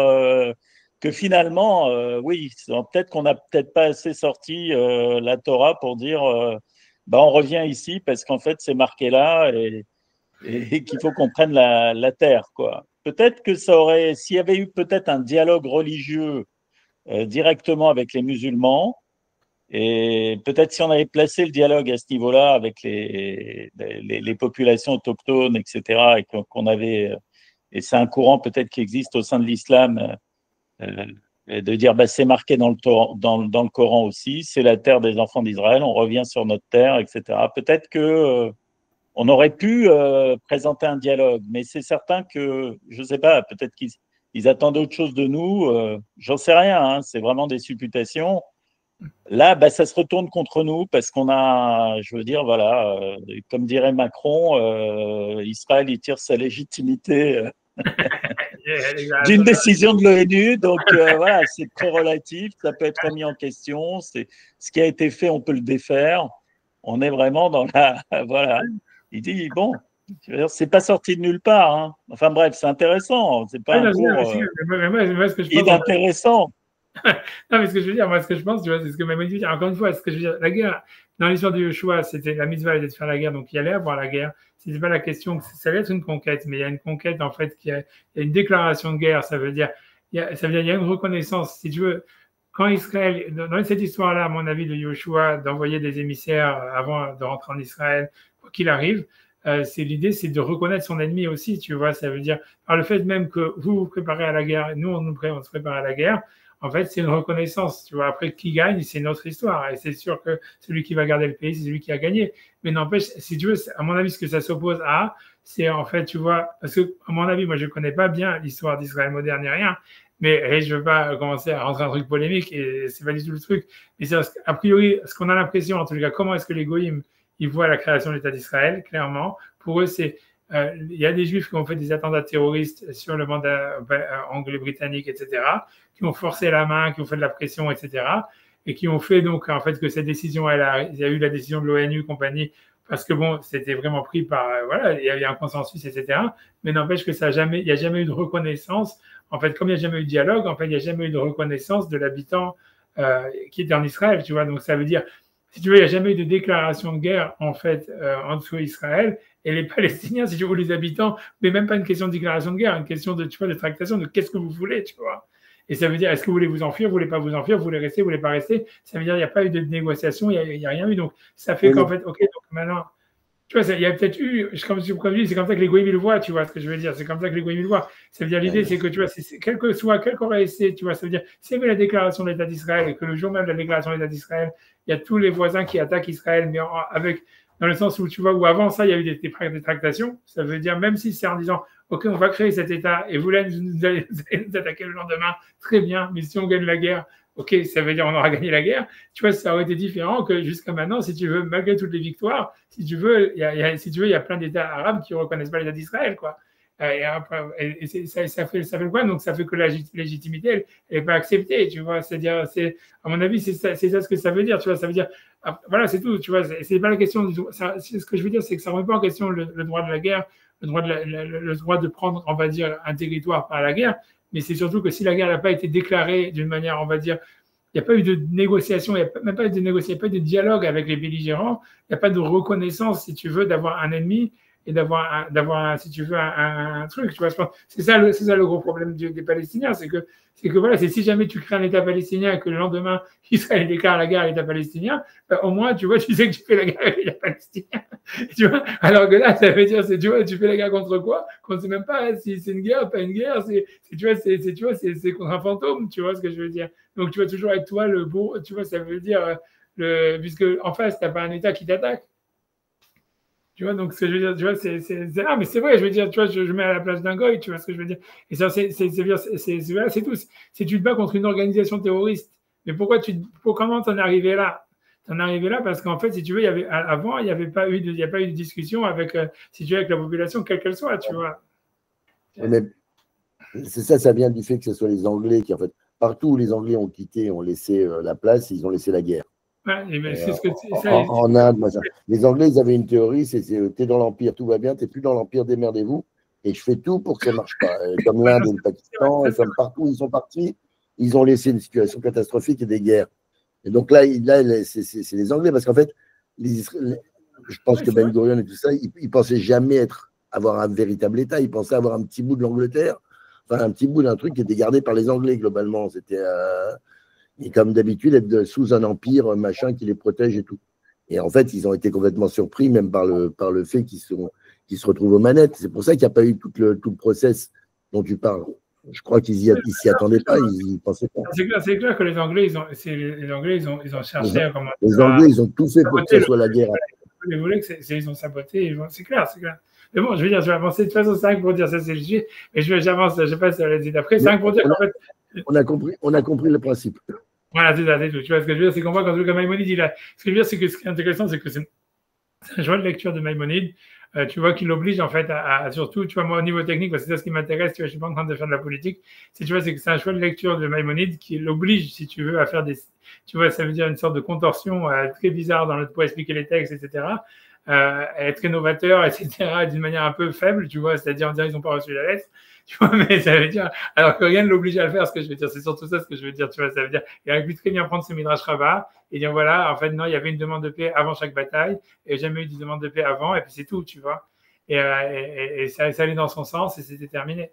que finalement, oui, peut-être qu'on n'a peut-être pas assez sorti la Torah pour dire bah, on revient ici parce qu'en fait c'est marqué là et qu'il faut qu'on prenne la terre, quoi. Peut-être que ça aurait, s'il y avait eu peut-être un dialogue religieux directement avec les musulmans, et peut-être si on avait placé le dialogue à ce niveau-là avec les populations autochtones, etc., et c'est un courant peut-être qui existe au sein de l'islam, Et de dire, bah, c'est marqué dans le Coran aussi, c'est la terre des enfants d'Israël, on revient sur notre terre, etc. Peut-être que on aurait pu présenter un dialogue, mais c'est certain que, je ne sais pas, peut-être qu'ils attendent autre chose de nous, j'en sais rien, hein, c'est vraiment des supputations. Là, bah, ça se retourne contre nous parce qu'on a, je veux dire, voilà, comme dirait Macron, Israël, il tire sa légitimité d'une décision de l'ONU. Donc, voilà, c'est très relatif, ça peut être remis en question. Ce qui a été fait, on peut le défaire. On est vraiment dans la. Voilà. Il dit, bon, c'est pas sorti de nulle part. Hein. Enfin, bref, c'est intéressant. C'est pas un cours inintéressant. Non, mais ce que je veux dire, moi, ce que je pense, tu vois, c'est ce que Mamadou dit. Encore une fois, ce que je veux dire, la guerre, dans l'histoire du Yoshua, c'était la mitzvah de faire la guerre, donc il allait avoir la guerre. C'était pas la question, ça allait être une conquête, mais il y a une conquête, en fait, il y a une déclaration de guerre, ça veut dire, il y a une reconnaissance, si tu veux. Quand Israël, dans cette histoire-là, à mon avis, de Yoshua, d'envoyer des émissaires avant de rentrer en Israël, quoi qu'il arrive, l'idée, c'est de reconnaître son ennemi aussi, tu vois. Ça veut dire, par le fait même que vous vous préparez à la guerre, et nous, on se prépare à la guerre, en fait, c'est une reconnaissance, tu vois. Après, qui gagne, c'est notre histoire. Et c'est sûr que celui qui va garder le pays, c'est celui qui a gagné. Mais n'empêche, si tu veux, à mon avis, ce que ça s'oppose à, c'est en fait, tu vois, parce que, à mon avis, moi, je connais pas bien l'histoire d'Israël moderne ni rien. Mais je veux pas commencer à rentrer dans un truc polémique et c'est pas du tout le truc. Mais c'est a priori, ce qu'on a l'impression, en tout cas, comment est-ce que les goïms, ils voient la création de l'État d'Israël, clairement. Pour eux, il y a des juifs qui ont fait des attentats terroristes sur le mandat anglais, britannique, etc., qui ont forcé la main, qui ont fait de la pression, etc., et qui ont fait donc, en fait, que cette décision, il y a eu la décision de l'ONU, compagnie, parce que bon, c'était vraiment pris par, voilà, il y avait un consensus, etc., mais n'empêche que il n'y a jamais eu de reconnaissance. En fait, comme il n'y a jamais eu de dialogue, en fait, il n'y a jamais eu de reconnaissance de l'habitant qui était en Israël, tu vois. Donc, ça veut dire, si tu veux, il n'y a jamais eu de déclaration de guerre, en fait, entre Israël et les Palestiniens, si tu veux, les habitants, mais même pas une question de déclaration de guerre, une question de, tu vois, de tractation, de qu'est-ce que vous voulez, tu vois. Et ça veut dire, est-ce que vous voulez vous enfuir, vous voulez pas vous enfuir, vous voulez rester, vous voulez pas rester. Ça veut dire, il n'y a pas eu de négociation, il n'y a rien eu. Donc, ça fait qu'en fait, ok, donc maintenant, tu vois, il y a peut-être eu, comme je dis, c'est comme ça que les goïms le voient, tu vois ce que je veux dire. C'est comme ça que les goïms le voient. Ça veut dire, l'idée, c'est que, tu vois, quel qu'aurait été, tu vois, ça veut dire, s'il y avait la déclaration de l'État d'Israël et que le jour même de la déclaration de l'État d'Israël, il y a tous les voisins qui attaquent Israël, mais dans le sens où, tu vois, où avant ça, il y a eu des tractations. Ça veut dire, même si c'est en disant, OK, on va créer cet État et vous allez nous attaquer le lendemain, très bien, mais si on gagne la guerre, OK, ça veut dire on aura gagné la guerre. Tu vois, ça aurait été différent que jusqu'à maintenant, si tu veux, malgré toutes les victoires, si tu veux, il y a plein d'États arabes qui ne reconnaissent pas l'État d'Israël, quoi. Et ça fait quoi? Donc, ça fait que la légitimité, elle n'est pas acceptée, tu vois. C'est-à-dire, à mon avis, c'est ça ce que ça veut dire, tu vois. Ça veut dire, voilà, c'est tout, tu vois. C'est pas la question. Ce que je veux dire, c'est que ça ne remet pas en question le droit de la guerre, le droit de prendre, on va dire, un territoire par la guerre. Mais c'est surtout que si la guerre n'a pas été déclarée d'une manière, on va dire, il n'y a pas eu de négociation, il n'y a même pas eu de négociation, il n'y a pas eu de dialogue avec les belligérants, il n'y a pas de reconnaissance, si tu veux, d'avoir un ennemi et d'avoir si tu veux, un truc. Tu vois, c'est ça le gros problème des Palestiniens, c'est que voilà, c'est si jamais tu crées un État palestinien et que le lendemain, Israël déclare la guerre à l'État palestinien, au moins, tu vois, tu sais que tu fais la guerre avec l'État palestinien. Tu vois, alors que là, ça veut dire, tu vois, tu fais la guerre contre quoi? Qu'on ne sait même pas si c'est une guerre ou pas une guerre. Tu vois, c'est contre un fantôme, tu vois ce que je veux dire. Donc, tu vas toujours être toi le beau, tu vois, ça veut dire, puisque en face, tu n'as pas un État qui t'attaque. Tu vois, donc ce que je veux dire, tu vois, mais c'est vrai, je veux dire, tu vois, je mets à la place d'un goy, tu vois ce que je veux dire. Et ça, c'est tout. Si tu te bats contre une organisation terroriste, mais comment t'en es arrivé là? T'en es arrivé là parce qu'en fait, si tu veux, avant, il n'y a pas eu de discussion avec, si tu veux, avec la population, quelle qu'elle soit, tu vois. Mais c'est ça, ça vient du fait que ce soit les Anglais qui, en fait, partout où les Anglais ont quitté, ont laissé la place, ils ont laissé la guerre. Ouais, c'est ce que en Inde, moi, les Anglais, ils avaient une théorie, c'est t'es dans l'Empire, tout va bien, t'es plus dans l'Empire, démerdez-vous, et je fais tout pour que ça marche pas. Comme l'Inde et le Pakistan, et comme partout où ils sont partis, ils ont laissé une situation catastrophique et des guerres. Et donc là c'est les Anglais, parce qu'en fait, je pense que Ben Gurion et tout ça, ils pensaient jamais avoir un véritable État, ils pensaient avoir un petit bout de l'Angleterre, enfin un petit bout d'un truc qui était gardé par les Anglais globalement. C'était et comme d'habitude, être sous un empire, machin, qui les protège et tout. Et en fait, ils ont été complètement surpris, même par le fait qu'ils se retrouvent aux manettes. C'est pour ça qu'il n'y a pas eu tout le process dont tu parles. Je crois qu'ils s'y attendaient pas, ils pensaient pas. C'est clair que les Anglais, ils ont cherché à comment les Anglais, ils ont tout fait pour que ce soit la guerre. Ils voulaient que ils ont saboté. C'est clair, c'est clair. Mais bon, je veux dire, je vais avancer de toute façon 5 pour dire ça, c'est le sujet. Mais j'avance, je sais pas si ça va être dit d'après. 5 pour dire qu'en fait. On a compris le principe. Voilà, c'est ça, c'est tout. Tu vois, ce que je veux dire, c'est qu'on voit quand Maïmonide, ce que je veux dire, c'est que ce qui est intéressant, c'est que c'est un choix de lecture de Maïmonide. Tu vois qu'il oblige en fait surtout, tu vois, moi au niveau technique, parce que c'est ça ce qui m'intéresse, tu vois, je suis pas en train de faire de la politique, tu vois, c'est que c'est un choix de lecture de Maïmonide qui l'oblige, si tu veux, à faire tu vois, ça veut dire une sorte de contorsion très bizarre pour expliquer les textes, etc., être innovateur, etc., d'une manière un peu faible, tu vois, c'est-à-dire en disant ils n'ont pas reçu la lettre, tu vois, mais ça veut dire, alors que rien ne l'oblige à le faire, ce que je veux dire, c'est surtout ça ce que je veux dire, tu vois, ça veut dire, il aurait pu très bien prendre ce Midrash Rabbah et dire voilà, en fait, non, il y avait une demande de paix avant chaque bataille et jamais eu de demande de paix avant, et puis c'est tout, tu vois. Et ça allait dans son sens et c'était terminé.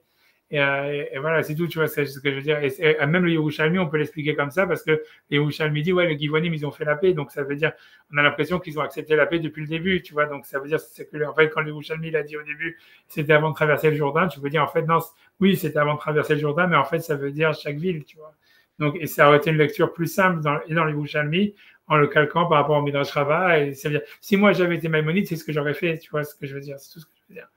Et voilà, c'est tout, tu vois, c'est ce que je veux dire. Et même le Yerushalmi, on peut l'expliquer comme ça parce que les Yerushalmi dit, ouais, les Givonim, ils ont fait la paix. Donc, ça veut dire, on a l'impression qu'ils ont accepté la paix depuis le début, tu vois. Donc, ça veut dire, c'est que, en fait, quand le Yerushalmi l'a dit au début, c'était avant de traverser le Jourdain, tu peux dire, en fait, non, oui, c'était avant de traverser le Jourdain, mais en fait, ça veut dire chaque ville, tu vois. Donc, et ça aurait été une lecture plus simple dans le Yerushalmi en le calquant par rapport au Midrash Rabbah. Et ça veut dire, si moi j'avais été Maïmonide, c'est ce que j'aurais fait, tu vois ce que je veux dire. C'est tout ce que je veux dire.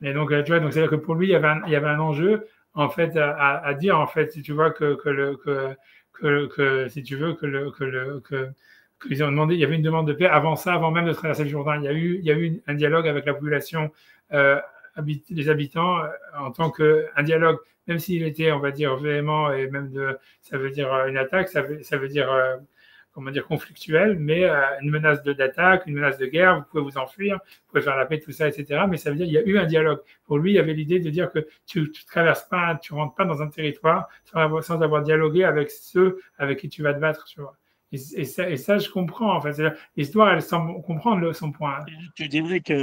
Et donc, tu vois, donc c'est-à-dire que pour lui, il y avait un enjeu, en fait, à dire, en fait, si tu vois, que si tu veux, qu'ils ont demandé, il y avait une demande de paix avant ça, avant même de traverser le Jourdain. Il y a eu un dialogue avec la population, les habitants, en tant qu'un dialogue, même s'il était, on va dire, véhément, et même ça veut dire une attaque, ça veut dire, comment dire, conflictuel, mais une menace d'attaque, une menace de guerre, vous pouvez vous enfuir, vous pouvez faire la paix, tout ça, etc. Mais ça veut dire qu'il y a eu un dialogue. Pour lui, il y avait l'idée de dire que tu ne traverses pas, tu rentres pas dans un territoire sans avoir dialogué avec ceux avec qui tu vas te battre, tu vois. Et ça, je comprends, en fait. L'histoire, elle semble comprendre son point. Tu dirais que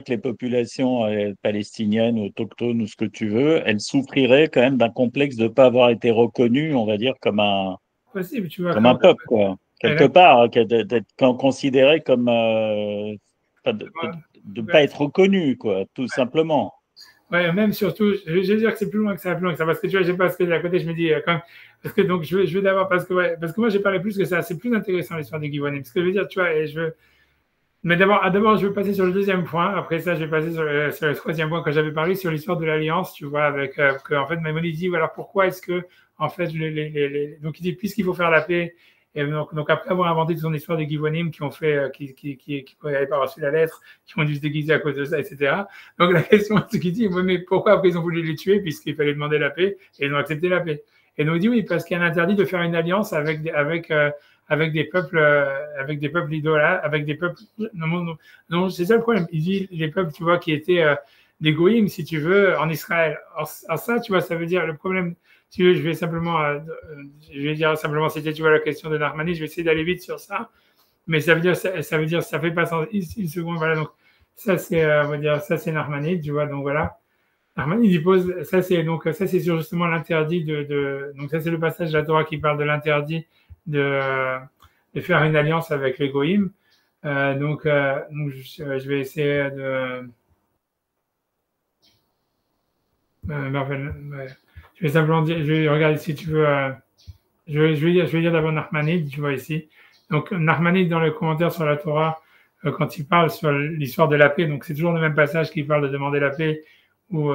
les populations palestiniennes, autochtones ou ce que tu veux, elles souffriraient quand même d'un complexe de ne pas avoir été reconnues, on va dire, comme un peuple, quoi. Quelque part, d'être considéré comme de ne pas être reconnu, quoi, tout simplement. Ouais, même surtout, je veux dire que c'est plus loin que ça, parce que tu vois, j'ai pas ce que à côté, je me dis, quand même, parce que donc, je veux d'abord, parce que moi, j'ai parlé plus que ça, c'est plus intéressant l'histoire des Givonim. Ce que je veux dire, tu vois, mais d'abord, je veux passer sur le deuxième point. Après ça, je vais passer sur le troisième point que j'avais parlé sur l'histoire de l'alliance, tu vois, avec que en fait, Maïmonide dit, alors pourquoi est-ce que en fait, donc il dit puisqu'il faut faire la paix, et donc après avoir inventé son histoire des Givonim qui ont fait, qui n'avaient pas reçu la lettre, qui ont dû se déguiser à cause de ça, etc. Donc la question, c'est qu'il dit, mais pourquoi après ils ont voulu les tuer puisqu'il fallait demander la paix et ils ont accepté la paix. Et donc il dit oui parce qu'il y a un interdit de faire une alliance avec des peuples idolâtres, avec des peuples. Non, c'est ça le problème. Il dit les peuples, tu vois, qui étaient des goïms, si tu veux, en Israël. Alors ça, tu vois, ça veut dire le problème. Si tu veux, je vais dire simplement, c'était, tu vois, la question de Narmani. Je vais essayer d'aller vite sur ça, mais ça veut dire, ça fait pas une seconde. Voilà, donc ça c'est, on va dire, ça c'est Narmani, tu vois, donc voilà. Narmani il pose, ça c'est sur justement l'interdit donc ça c'est le passage de la Torah qui parle de l'interdit de faire une alliance avec les goïms. Donc je vais essayer de je vais simplement dire, je vais regarder si tu veux. Je vais dire d'abord Nachmanide, tu vois ici. Donc Nachmanide dans le commentaire sur la Torah, quand il parle sur l'histoire de la paix, donc c'est toujours le même passage qui parle de demander la paix, où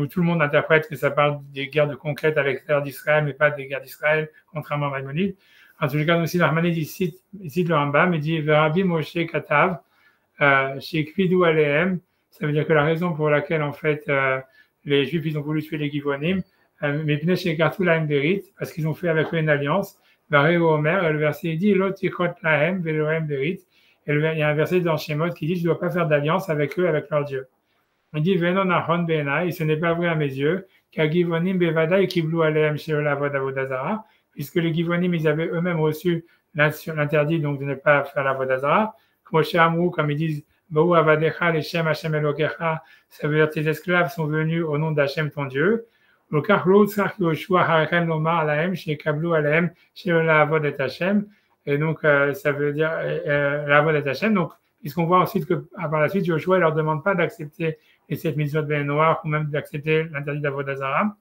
tout le monde interprète que ça parle des guerres de conquête à l'extérieur d'Israël, mais pas des guerres d'Israël, contrairement à Maïmonide. En tout cas, aussi Nachmanide il cite le Rambam, il dit Verabi Moshe Katav, chez Kvidou Alehem, ça veut dire que la raison pour laquelle en fait les Juifs ils ont voulu tuer les Givonim, mais chez Kartoulaim Berit, parce qu'ils ont fait avec eux une alliance. Varéo Omer, et le verset dit Lot Yichot Lahem Velohem Berit. Et il y a un verset dans Shemot qui dit je ne dois pas faire d'alliance avec eux, avec leur Dieu. Il dit Venon Ahon Benai, ce n'est pas vrai à mes yeux, car Givonim Bevada et Kiblu Alehem Sheolavod Avodazara, puisque les Givonim ils avaient eux-mêmes reçu l'interdit donc de ne pas faire la Vodazara. Comme ils disent Baou Avadecha, les Shem Hashem Elokecha, ça veut dire tes esclaves sont venus au nom d'Hachem ton Dieu. Et donc, ça veut dire la voix d'Hachem. Donc, puisqu'on voit ensuite que par la suite, Joshua ne leur demande pas d'accepter les 7 mitzvot ben noirs ou même d'accepter l'interdit d'Avodazara.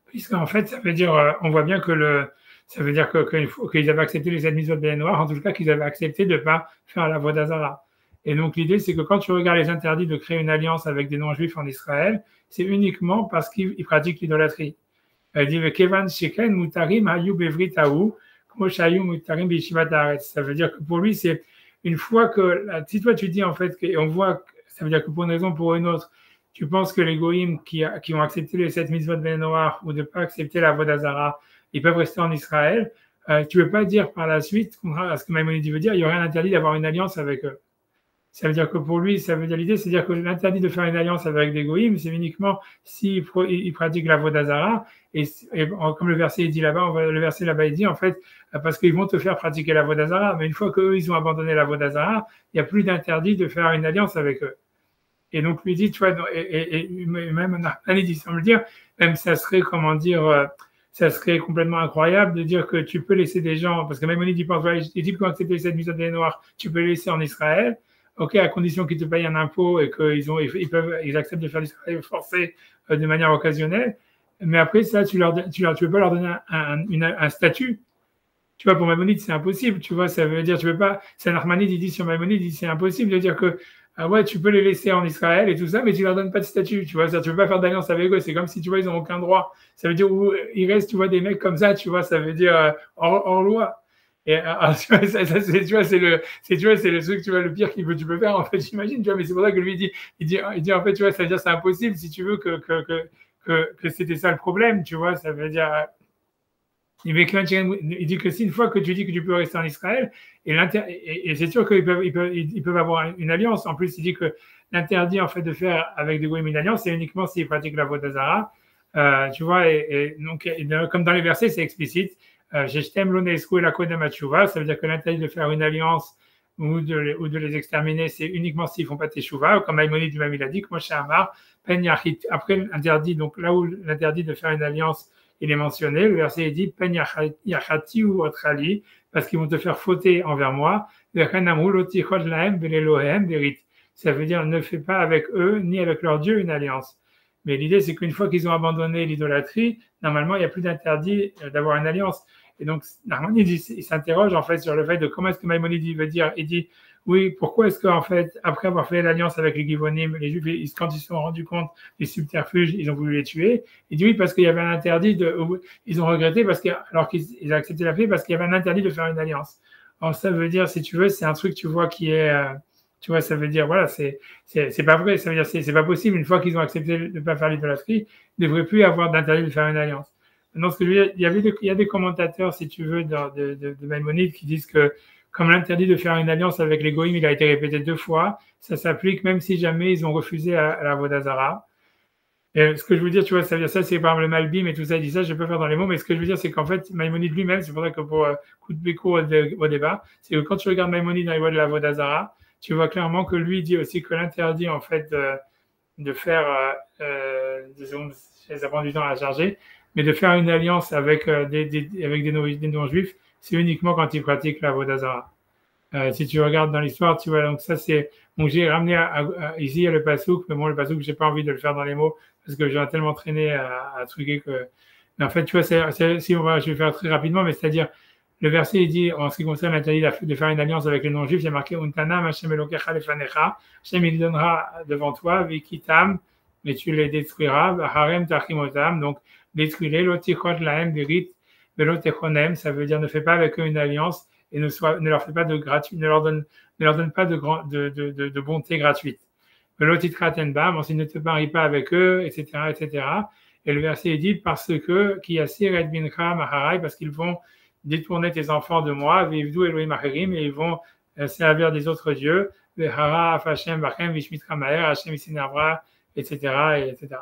puisqu'en fait, ça veut dire, on voit bien ça veut dire qu'ils avaient accepté les 7 mitzvot ben noirs, en tout cas qu'ils avaient accepté de ne pas faire la Avodah Zarah. Et donc l'idée, c'est que quand tu regardes les interdits de créer une alliance avec des non-juifs en Israël, c'est uniquement parce qu'ils pratiquent l'idolâtrie. Elle dit Kevan Sheken Mutarim Hayu Bevrit Haou, Kmoshayu Mutarim Bishivat Haaretz. Ça veut dire que pour lui, c'est une fois que, si toi tu dis en fait, et on voit, ça veut dire que pour une raison ou pour une autre, tu penses que les goïms qui ont accepté les 7 mitzvot ben noirs ou de ne pas accepter la Avodah Zarah, ils peuvent rester en Israël. Tu ne veux pas dire par la suite, contrairement à ce que Maïmonide veut dire, il y aurait un interdit d'avoir une alliance avec eux. Ça veut dire que pour lui, ça veut dire l'idée, c'est-à-dire que l'interdit de faire une alliance avec des goïms, c'est uniquement s'ils pratiquent la Avodah Zarah. Et comme le verset dit là-bas, le verset là-bas il dit en fait, parce qu'ils vont te faire pratiquer la Avodah Zarah, mais une fois qu'eux ils ont abandonné la Avodah Zarah, il n'y a plus d'interdit de faire une alliance avec eux. Et donc lui dit, tu vois, et même Nahman dit, semble dire, même ça serait, comment dire, ça serait complètement incroyable de dire que tu peux laisser des gens, parce que même il dit, il dit que quand c'était les 7 mitzvot des noirs, tu peux les laisser en Israël. Ok, à condition qu'ils te payent un impôt et ils acceptent de faire du travail forcé de manière occasionnelle. Mais après ça, tu peux pas leur donner un statut. Tu vois, pour Maïmonide, c'est impossible. Tu vois, ça veut dire, tu veux pas. C'est Narmanide, il dit sur Maïmonide, il dit c'est impossible de dire que ouais, tu peux les laisser en Israël et tout ça, mais tu leur donnes pas de statut. Tu vois, ça, tu veux pas faire d'alliance avec eux. C'est comme si tu vois, ils ont aucun droit. Ça veut dire où il reste, tu vois, des mecs comme ça. Tu vois, ça veut dire hors loi. Et tu vois, c'est le truc, tu vois, le pire tu peux faire, en fait, j'imagine, tu vois, mais c'est pour ça que lui il dit, en fait, tu vois, ça veut dire, c'est impossible si tu veux que c'était ça le problème, tu vois, ça veut dire, il dit que si une fois que tu dis que tu peux rester en Israël, et c'est sûr qu'ils peuvent avoir une alliance, en plus, il dit que l'interdit, en fait, de faire avec des goïms une alliance, c'est uniquement s'ils pratiquent la Avodah Zarah, tu vois, donc, comme dans les versets, c'est explicite. Ça veut dire que l'interdit de faire une alliance ou de les exterminer, c'est uniquement s'ils ne font pas teshuva. Comme Maïmonide lui-même, il a dit que Moshe Amar, après l'interdit, donc là où l'interdit de faire une alliance, il est mentionné, le verset est dit Pen yachati ou otrali, parce qu'ils vont te faire fauter envers moi. Ça veut dire ne fais pas avec eux ni avec leur Dieu une alliance. Mais l'idée, c'est qu'une fois qu'ils ont abandonné l'idolâtrie, normalement, il n'y a plus d'interdit d'avoir une alliance. Et donc, Narmanide, il s'interroge en fait sur le fait de comment est-ce que Maïmonide veut dire. Il dit, oui, pourquoi est-ce qu'en fait, après avoir fait l'alliance avec les Givonim, les Juifs, quand ils se sont rendus compte des subterfuges, ils ont voulu les tuer. Il dit oui, parce qu'il y avait un interdit ils ont regretté alors qu'ils ont accepté la paix parce qu'il y avait un interdit de faire une alliance. Alors, ça veut dire, si tu veux, c'est un truc, tu vois, qui est, tu vois, ça veut dire, voilà, c'est pas vrai, ça veut dire, c'est pas possible. Une fois qu'ils ont accepté de ne pas faire l'idolâtrie, il ne devrait plus avoir d'interdit de faire une alliance. Maintenant, ce que je veux dire, il y a des commentateurs, si tu veux, de Maïmonide qui disent que, comme l'interdit de faire une alliance avec les goïms, il a été répété 2 fois, ça s'applique même si jamais ils ont refusé à la Avodah Zarah. Et ce que je veux dire, tu vois, ça veut dire ça, c'est par exemple le Malbim et tout ça, il dit ça, je peux faire dans les mots, mais ce que je veux dire, c'est qu'en fait, Maïmonide lui-même, c'est pour ça que pour coup de béco au débat, c'est que quand tu regardes Maïmonide dans les voies de la Avodah Zarah, tu vois clairement que lui dit aussi que l'interdit, en fait, de faire, ça prend du temps à charger, mais de faire une alliance avec des non-juifs, c'est uniquement quand ils pratiquent la Avodah Zarah. Si tu regardes dans l'histoire, tu vois, donc ça c'est, donc j'ai ramené ici le pasouk, mais bon, le pasouk, j'ai pas envie de le faire dans les mots parce que j'ai tellement traîné à truquer que, mais en fait, tu vois, je vais faire très rapidement, mais c'est-à-dire, le verset, il dit, en ce qui concerne l'interdit de faire une alliance avec les non-juifs, il y a marqué, Untanam, Hashem Elokecha lefanecha, Hashem il donnera devant toi, Vikitam, mais tu les détruiras, Harem Tachimotam, donc, détruis-les, Lotichot lahem berit, Velotechonem, ça veut dire ne fais pas avec eux une alliance et ne leur fais pas de gratuit, ne leur donne pas de bonté gratuite. Velotitratenbam, ensuite ne te marie pas avec eux, etc., etc. Et le verset est dit parce que, qui asir et bincha maharai, parce qu'ils vont détourner tes enfants de moi, vivdu Elohim acherim, et ils vont servir des autres dieux, vehara afashem bachem vishmitra maher, Hashem isinavra, etc., etc.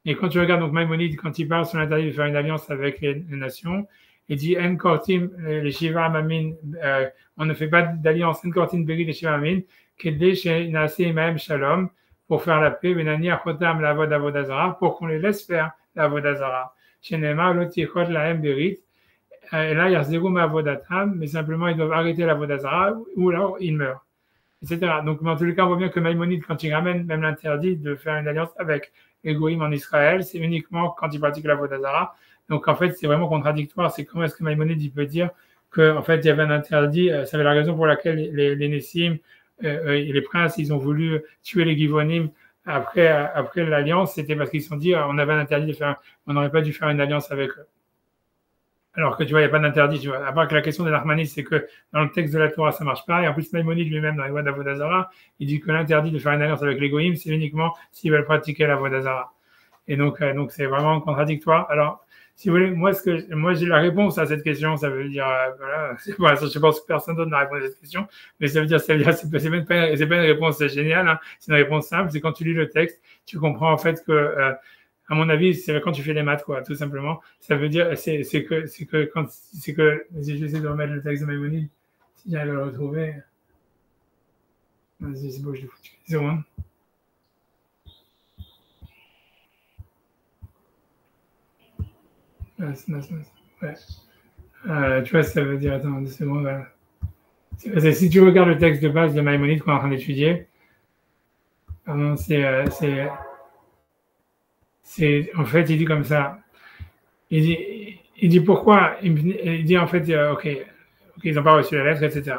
Et quand tu regardes donc Maïmonide, quand il parle sur l'interdit de faire une alliance avec les nations, il dit En kortim les shiva mamin, on ne fait pas d'alliance En kortim beri les shiva mamin, kedé chez nase imaem shalom, pour faire la paix, benani achotam la avodah zarah, pour qu'on les laisse faire la avodah zarah. Chez Nema lotichot lahem berit, et là yachzeru ma avodatam, mais simplement ils doivent arrêter la avodah zarah ou alors ils meurent, etc. Donc, en tous les cas, on voit bien que Maïmonide, quand il ramène même l'interdit de faire une alliance avec les goïms en Israël, c'est uniquement quand ils pratiquent la Vodazara. Donc, en fait, c'est vraiment contradictoire. C'est comment est-ce que Maïmonide il peut dire qu'en fait, il y avait un interdit. Ça avait la raison pour laquelle les Nessim et les princes, ils ont voulu tuer les Givonim après l'alliance. C'était parce qu'ils se sont dit, on avait un interdit de faire, on n'aurait pas dû faire une alliance avec eux. Alors que tu vois, il n'y a pas d'interdit. Tu vois. À part que la question des Nachmanides, c'est que dans le texte de la Torah, ça marche pas. Et en plus, Maïmonide lui-même, dans les lois d'Avodazara, il dit que l'interdit de faire une alliance avec les Goïms, c'est uniquement s'ils veulent pratiquer la Vodazara. Et donc c'est vraiment contradictoire. Alors, si vous voulez, moi j'ai la réponse à cette question. Ça veut dire, voilà, je pense que personne d'autre n'a répondu à cette question, mais ça veut dire, c'est même pas une réponse géniale. Hein. C'est une réponse simple. C'est quand tu lis le texte, tu comprends en fait que à mon avis, c'est quand tu fais les maths, quoi, tout simplement. Ça veut dire, c'est que, si j'essaie de remettre le texte de Maïmonide, si j'arrive à le retrouver. Vas-y, c'est beau, je l'ai foutu. 0,1. Ouais. Tu vois, ça veut dire, attends, 2 secondes, voilà. Si tu regardes le texte de base de Maïmonide qu'on est en train d'étudier, pardon, en fait, il dit comme ça. Il dit pourquoi. Il dit en fait, ok, ils n'ont pas reçu la lettre, etc.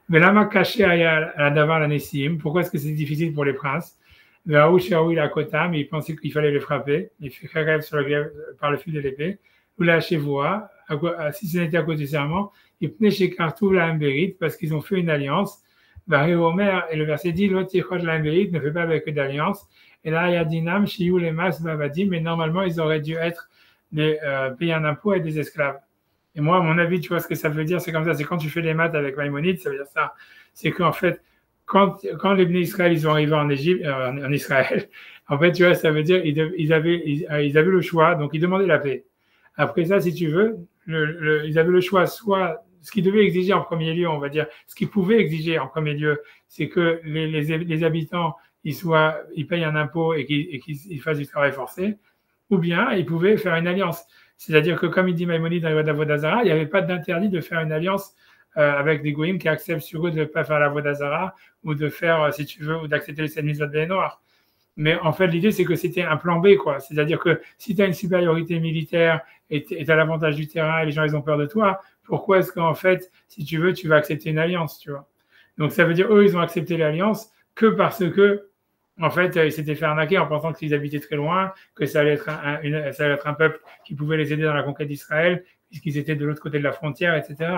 Mais là, m'a caché à Davar la Nessim. Pourquoi est-ce que c'est difficile pour les princes? Là où Shaoui la Kotam, il pensait qu'il fallait les frapper. Il fait grève par le fil de l'épée. Ou la Chevoa, si ce n'était à cause du serment, il prenait chez Kartou la Mbérit parce qu'ils ont fait une alliance. Omer, et le verset dit, l'autre la Mbérit ne fait pas avec eux d'alliance. Et là, il y a Dinam, Shiou, les Mas, Bavadim, mais normalement, ils auraient dû être payer un impôt et des esclaves. Et moi, à mon avis, tu vois ce que ça veut dire, c'est comme ça, c'est quand tu fais les maths avec Maïmonide, ça veut dire ça. C'est qu'en fait, quand les Bnei Israël, ils sont arrivés en Égypte, en Israël, en fait, tu vois, ça veut dire, ils avaient le choix, donc ils demandaient la paix. Après ça, si tu veux, ils avaient le choix, soit, ce qu'ils devaient exiger en premier lieu, on va dire, ce qu'ils pouvaient exiger en premier lieu, c'est que les habitants, ils payent un impôt et qu'ils fassent du travail forcé, ou bien ils pouvaient faire une alliance. C'est-à-dire que, comme il dit Maïmonide dans la Vodazara, il n'y avait pas d'interdit de faire une alliance avec des goïms qui acceptent sur eux de ne pas faire la Vodazara ou de faire, si tu veux, ou d'accepter les 7 mitzvot de noirs. Mais en fait, l'idée, c'est que c'était un plan B, quoi. C'est-à-dire que si tu as une supériorité militaire et tu as l'avantage du terrain et les gens, ils ont peur de toi, pourquoi est-ce qu'en fait, si tu veux, tu vas accepter une alliance, tu vois? Donc, ça veut dire, eux, ils ont accepté l'alliance que parce que, en fait, ils s'étaient fait arnaquer en pensant qu'ils habitaient très loin, que ça allait être un peuple qui pouvait les aider dans la conquête d'Israël, puisqu'ils étaient de l'autre côté de la frontière, etc.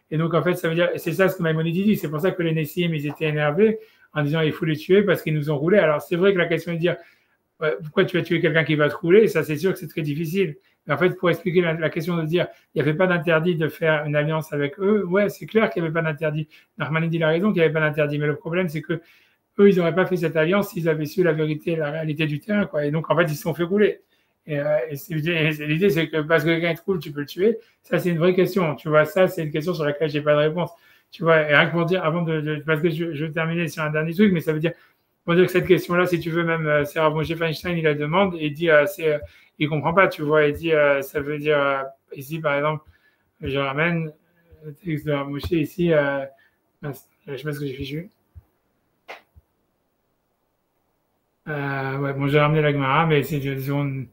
Et donc, en fait, ça veut dire, c'est ça ce que Maïmonide dit, c'est pour ça que les Nessim, ils étaient énervés en disant, il faut les tuer parce qu'ils nous ont roulé. Alors, c'est vrai que la question est de dire, pourquoi tu vas tuer quelqu'un qui va te rouler? Ça, c'est sûr que c'est très difficile. Mais en fait, pour expliquer la question de dire, il n'y avait pas d'interdit de faire une alliance avec eux, ouais, c'est clair qu'il n'y avait pas d'interdit. Nachmanides dit a raison qu'il n'y avait pas d'interdit. Mais le problème, c'est que eux, ils n'auraient pas fait cette alliance s'ils avaient su la vérité, la réalité du terrain, quoi. Et donc, en fait, ils se sont fait rouler. Et l'idée, c'est que parce que quelqu'un te roule, tu peux le tuer. Ça, c'est une vraie question. Tu vois, ça, c'est une question sur laquelle j'ai pas de réponse. Tu vois, et rien que pour dire, avant parce que je vais terminer sur un dernier truc, mais ça veut dire, pour dire que cette question-là, si tu veux, même Sarah Moshe Feinstein, il la demande et il dit, il comprend pas, tu vois, il dit, ça veut dire, ici, par exemple, je ramène le texte de Moshe ici, je sais pas ce que j'ai fichu. Ouais, bon, j'ai ramené la Gemara, mais c'est une seconde.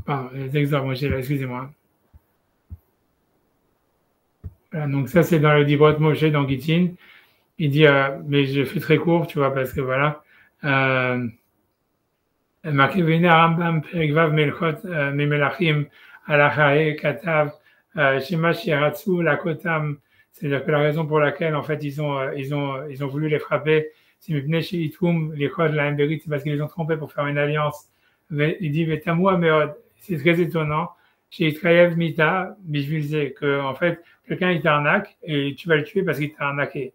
Pardon, le texte de Moshe, là, excusez-moi. Voilà, donc ça, c'est dans le Dibrot Moshe dans Gittin. Il dit, mais je fais très court, tu vois, parce que voilà. Marqué Véné Rambam Perikvav Melchot Memelachim Alachae Katav Shema Shiratsu Lakotam. C'est-à-dire que la raison pour laquelle, en fait, ils ont voulu les frapper, c'est Mipnei Sheitum, les Chod la Mbérit, c'est parce qu'ils les ont trompés pour faire une alliance. Il dit, Vetamou Ameod. C'est très étonnant. Chez Itrayev Mita, Bishvilze, que, en fait, quelqu'un il t'arnaque et tu vas le tuer parce qu'il t'a arnaqué.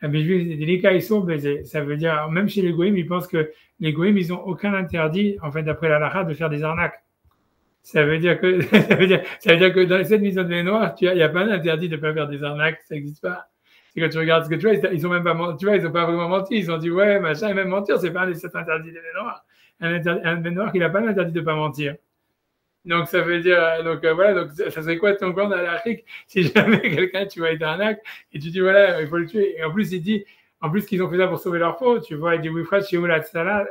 Ça veut dire, même chez les goïms, ils pensent que les goïms, ils n'ont aucun interdit, en fait, d'après la Lacha, de faire des arnaques. Ça veut dire que, ça veut dire que dans les 7 mitzvot de noirs, il n'y a pas d'interdit de ne pas faire des arnaques, ça n'existe pas. C'est quand tu regardes ce que tu vois, ils ont même pas, tu vois, ils ont pas vraiment menti, ils ont dit, ouais, machin, et même mentir, c'est pas un des 7 interdits des noirs. Un des noirs qui n'a pas l'interdit de ne pas mentir. Donc, ça veut dire, voilà, donc ça serait quoi ton compte à l'Afrique si jamais quelqu'un, tu vois, il t'arnaque et tu dis, voilà, il faut le tuer. Et en plus, il dit, en plus qu'ils ont fait ça pour sauver leur peau, tu vois, il dit Wifrat Shehu Latsala,